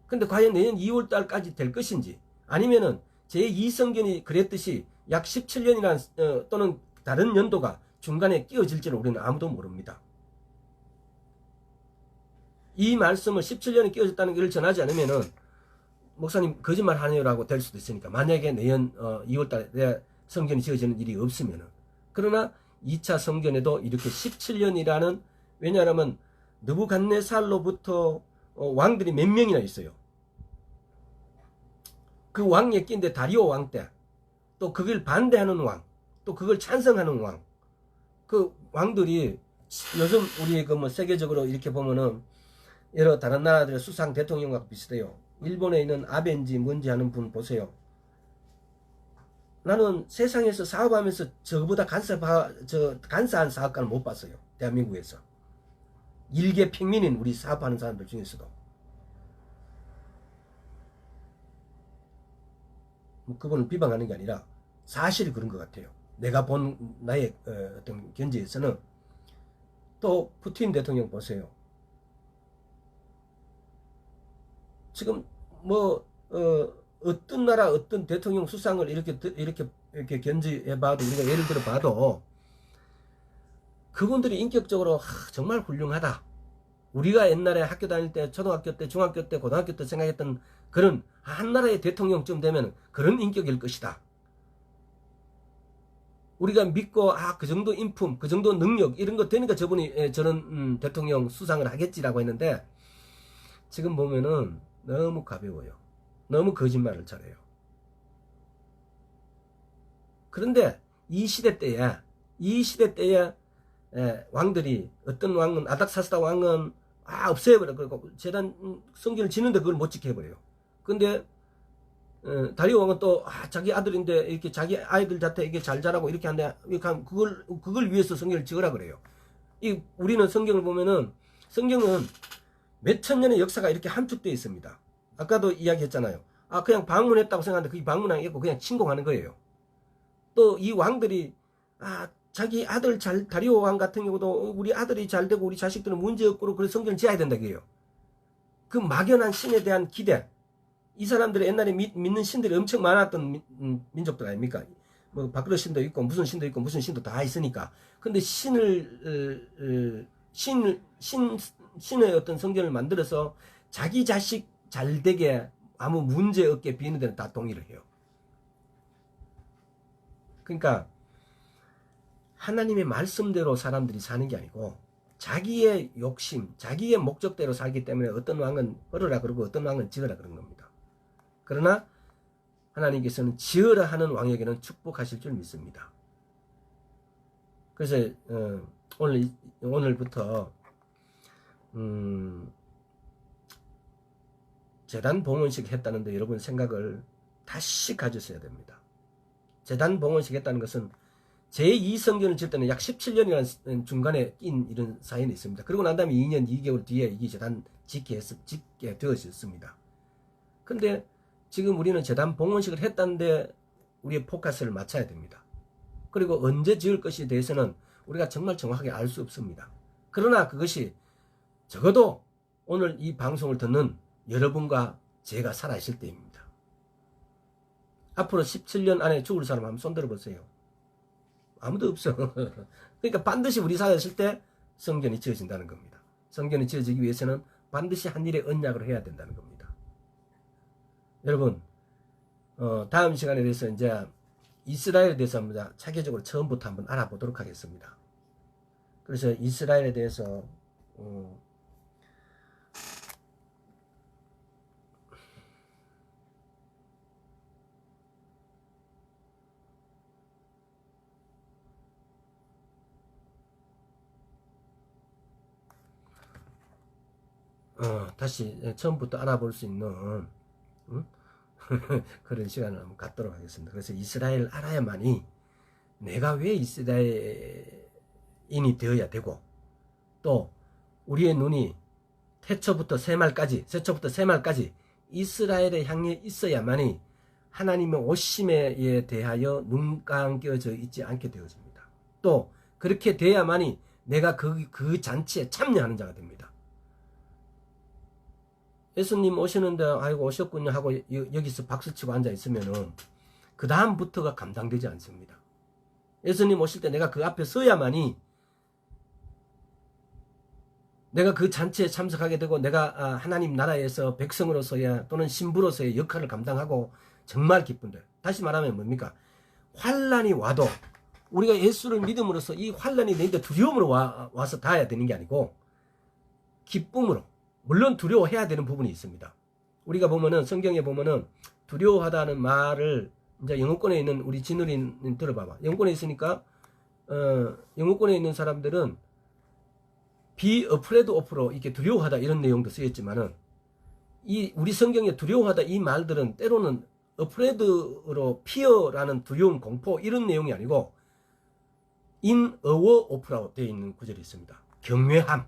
근데 과연 내년 2월 달까지 될 것인지 아니면은 제2성전이 그랬듯이 약 17년이나 또는 다른 연도가 중간에 끼어질지는 우리는 아무도 모릅니다. 이 말씀을 17년이 끼어졌다는 것을 전하지 않으면은 목사님 거짓말 하네요라고 될 수도 있으니까 만약에 내년 2월 달에 성전이 지어지는 일이 없으면은. 그러나 2차 성전에도 이렇게 17년이라는, 왜냐하면 느부갓네살로부터 왕들이 몇 명이나 있어요. 그 왕의 끼인데 다리오 왕 때, 또 그걸 반대하는 왕, 또 그걸 찬성하는 왕, 그 왕들이 요즘 우리 그 뭐 세계적으로 이렇게 보면은 여러 다른 나라들의 수상 대통령과 비슷해요. 일본에 있는 아베인지 뭔지 하는 분 보세요. 나는 세상에서 사업하면서 저보다 간사한 사업가는 못 봤어요. 대한민국에서. 일개 평민인 우리 사업하는 사람들 중에서도. 그분을 비방하는 게 아니라 사실이 그런 것 같아요. 내가 본 나의 어떤 견지에서는. 또 푸틴 대통령 보세요. 지금 뭐 어떤 나라 어떤 대통령 수상을 이렇게 견지해봐도, 우리가 예를 들어 봐도 그분들이 인격적으로 정말 훌륭하다. 우리가 옛날에 학교 다닐 때, 초등학교 때, 중학교 때, 고등학교 때 생각했던 그런 한 나라의 대통령쯤 되면 그런 인격일 것이다. 우리가 믿고 그 정도 인품, 그 정도 능력 이런 거 되니까 저분이 저런 대통령 수상을 하겠지라고 했는데 지금 보면은 너무 가벼워요. 너무 거짓말을 잘해요. 그런데 이 시대 때에 왕들이, 어떤 왕은 아닥사스다 왕은 없애버려. 그리고 재단 성전을 짓는데 그걸 못 지켜버려요. 근데 다리오 왕은 또 자기 아들인데 이렇게 자기 아이들한테 이게 잘 자라고 이렇게 한데 그걸 위해서 성전을 지으라 그래요. 우리는 성경을 보면은 성경은 몇천 년의 역사가 이렇게 함축되어 있습니다. 아까도 이야기했잖아요. 그냥 방문했다고 생각하는데 그게 방문한 게 아니고 그냥 침공하는 거예요. 또 이 왕들이 자기 아들 다리오 왕 같은 경우도 우리 아들이 잘 되고 우리 자식들은 문제 없고 그래서 성전을 지어야 된다 그래요. 그 막연한 신에 대한 기대. 이 사람들이 옛날에 믿는 신들이 엄청 많았던 민족들 아닙니까? 뭐 밖으로 신도 있고 무슨 신도 있고 무슨 신도 다 있으니까. 근데 신의 어떤 성전을 만들어서 자기 자식 잘 되게 아무 문제 없게 비는 데는 다 동의를 해요. 그러니까 하나님의 말씀대로 사람들이 사는 게 아니고 자기의 욕심, 자기의 목적대로 살기 때문에 어떤 왕은 벌어라 그러고 어떤 왕은 지어라 그런 겁니다. 그러나 하나님께서는 지어라 하는 왕에게는 축복하실 줄 믿습니다. 그래서 오늘부터 재단 봉헌식 했다는데 여러분 생각을 다시 가졌어야 됩니다. 재단 봉헌시켰다는 것은 제2성전을 지을 때는 약 17년이라는 중간에 낀 이런 사연이 있습니다. 그리고 난 다음에 2년 2개월 뒤에 이 재단 짓게 되어졌습니다. 근데 지금 우리는 재단 봉헌식을 했다는데 우리의 포커스를 맞춰야 됩니다. 그리고 언제 지을 것에 대해서는 우리가 정말 정확하게 알 수 없습니다. 그러나 그것이 적어도 오늘 이 방송을 듣는 여러분과 제가 살아있을 때입니다. 앞으로 17년 안에 죽을 사람 한번 손 들어보세요. 아무도 없어. 그러니까 반드시 우리 살아있을 때 성전이 지어진다는 겁니다. 성전이 지어지기 위해서는 반드시 한 일의 언약을 해야 된다는 겁니다. 여러분, 다음 시간에 대해서 이제 이스라엘에 대해서 한번 차계적으로 처음부터 한번 알아보도록 하겠습니다. 그래서 이스라엘에 대해서 다시 처음부터 알아볼 수 있는 그런 시간을 한번 갖도록 하겠습니다. 그래서 이스라엘을 알아야만이 내가 왜 이스라엘인이 되어야 되고, 또 우리의 눈이 태초부터 새말까지 이스라엘에 향해 있어야만이 하나님의 오심에 대하여 눈 감겨져 있지 않게 되어집니다. 또 그렇게 돼야만이 내가 그 잔치에 참여하는 자가 됩니다. 예수님 오시는데 아이고 오셨군요 하고 여기서 박수치고 앉아있으면은 그 다음부터가 감당되지 않습니다. 예수님 오실 때 내가 그 앞에 서야만이 내가 그 잔치에 참석하게 되고 내가 하나님 나라에서 백성으로서의 또는 신부로서의 역할을 감당하고 정말 기쁜데, 다시 말하면 뭡니까? 환난이 와도 우리가 예수를 믿음으로써 이 환난이 내인데 두려움으로 와서 닿아야 되는 게 아니고 기쁨으로, 물론 두려워해야 되는 부분이 있습니다. 우리가 보면은 성경에 보면은 두려워하다는 말을 이제 영어권에 있는 우리 진우린 들어봐봐. 영어권에 있으니까 영어권에 있는 사람들은 be afraid of로 이렇게 두려워하다 이런 내용도 쓰였지만은 이 우리 성경에 두려워하다 이 말들은 때로는 afraid로 fear라는 두려움, 공포 이런 내용이 아니고 in awe of라고 되어 있는 구절이 있습니다. 경외함.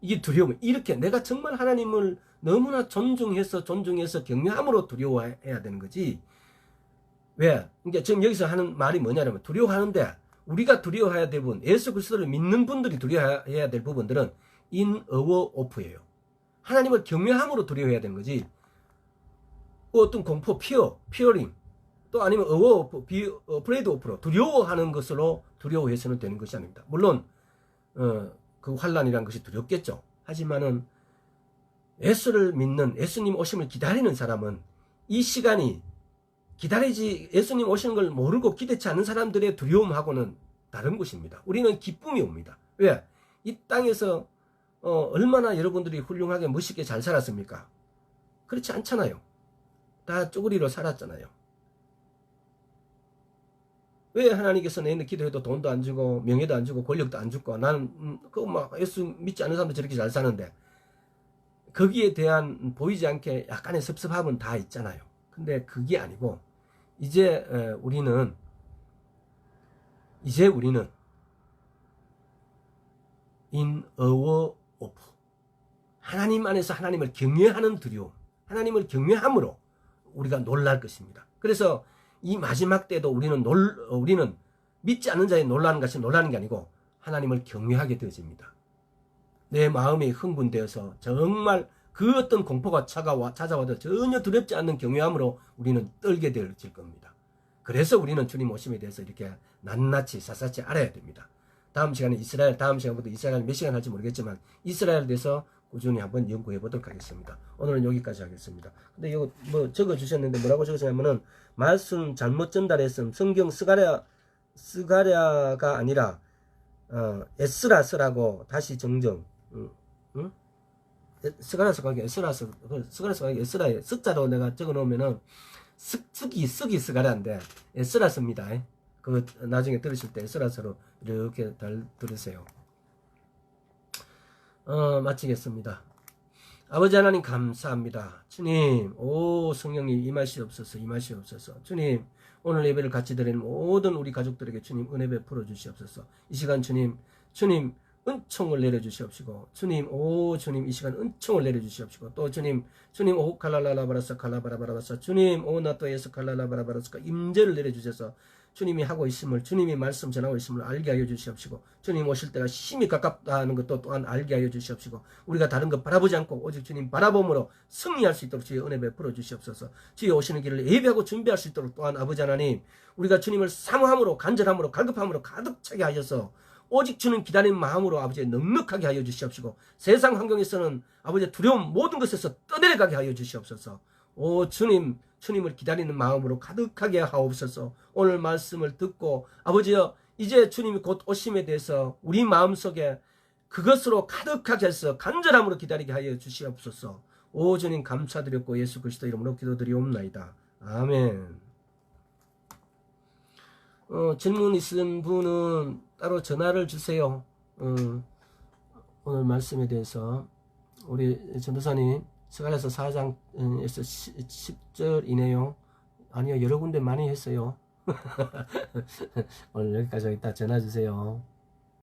이게 두려움. 이렇게 내가 정말 하나님을 너무나 존중해서 경외함으로 두려워해야 되는 거지. 왜? 그러니까 지금 여기서 하는 말이 뭐냐면 두려워하는데 우리가 두려워해야 될 부분, 예수 그리스도를 믿는 분들이 두려워해야 될 부분들은 in awe of예요. 하나님을 경외함으로 두려워해야 되는 거지. 어떤 공포, fearing, 또 아니면 awe of, be afraid of로 두려워하는 것으로 두려워해서는 되는 것이 아닙니다. 물론 그 환란이라는 것이 두렵겠죠. 하지만은 예수를 믿는, 예수님 오심을 기다리는 사람은 이 시간이 예수님 오시는 걸 모르고 기대치 않는 사람들의 두려움하고는 다른 것입니다. 우리는 기쁨이 옵니다. 왜? 이 땅에서 얼마나 여러분들이 훌륭하게 멋있게 잘 살았습니까? 그렇지 않잖아요. 다 쪼그리로 살았잖아요. 왜 하나님께서 내 기도해도 돈도 안 주고 명예도 안 주고 권력도 안 주고 나는 예수 믿지 않는 사람도 저렇게 잘 사는데, 거기에 대한 보이지 않게 약간의 섭섭함은 다 있잖아요. 근데 그게 아니고 이제 우리는 in awe of, 하나님 안에서 하나님을 경외하는 두려움, 하나님을 경외함으로 우리가 놀랄 것입니다. 그래서 이 마지막 때도 우리는 믿지 않는 자의 놀라는 것이 놀라는 게 아니고 하나님을 경외하게 되어집니다. 내 마음이 흥분되어서 정말 그 어떤 공포가 찾아와도 전혀 두렵지 않는 경외함으로 우리는 떨게 될 겁니다. 그래서 우리는 주님 오심에 대해서 이렇게 낱낱이 샅샅이 알아야 됩니다. 다음 시간부터 이스라엘 몇 시간 할지 모르겠지만 이스라엘에 대해서 꾸준히 한번 연구해 보도록 하겠습니다. 오늘은 여기까지 하겠습니다. 근데 이거 뭐 적어 주셨는데 뭐라고 적으셨냐면은 말씀 잘못 전달했음, 성경 스가랴가 아니라 에스라스라고 다시 정정. 스가랴스가 에스라에 숫자로 내가 적어 놓으면은 쓰기 스가랴인데 에스라스입니다. 그거 나중에 들으실 때 에스라스로 이렇게 들으세요. 마치겠습니다. 아버지 하나님 감사합니다. 주님, 성령님 임하시옵소서. 주님, 오늘 예배를 같이 드리는 모든 우리 가족들에게 주님 은혜 베풀어 주시옵소서. 이 시간 주님 은총을 내려주시옵시고, 주님 이 시간 은총을 내려주시옵시고, 또 주님 오 칼랄라바라사 칼라바라바라바사, 주님 오 나또에서 칼랄라바라바라사 임재를 내려주셔서 주님이 하고 있음을, 주님이 말씀 전하고 있음을 알게 하여 주시옵시고, 주님 오실 때가 심히 가깝다는 것도 또한 알게 하여 주시옵시고, 우리가 다른 것 바라보지 않고 오직 주님 바라봄으로 승리할 수 있도록 주의 은혜 베풀어 주시옵소서. 주의 오시는 길을 예비하고 준비할 수 있도록 또한 아버지 하나님, 우리가 주님을 사모함으로, 간절함으로, 갈급함으로 가득 차게 하셔서 오직 주는 기다리는 마음으로 아버지 넉넉하게 하여 주시옵시고, 세상 환경에서는 아버지 두려움 모든 것에서 떠내려가게 하여 주시옵소서. 오 주님을 기다리는 마음으로 가득하게 하옵소서. 오늘 말씀을 듣고 아버지여, 이제 주님이 곧 오심에 대해서 우리 마음속에 그것으로 가득하게 해서 간절함으로 기다리게 하여 주시옵소서. 오 주님 감사드렸고 예수 그리스도 이름으로 기도드리옵나이다. 아멘. 질문 있으신 분은 따로 전화를 주세요. 오늘 말씀에 대해서 우리 전도사님 스가랴서 4장에서 10절이네요. 아니요, 여러 군데 많이 했어요. 오늘 여기까지 하겠다. 전화 주세요.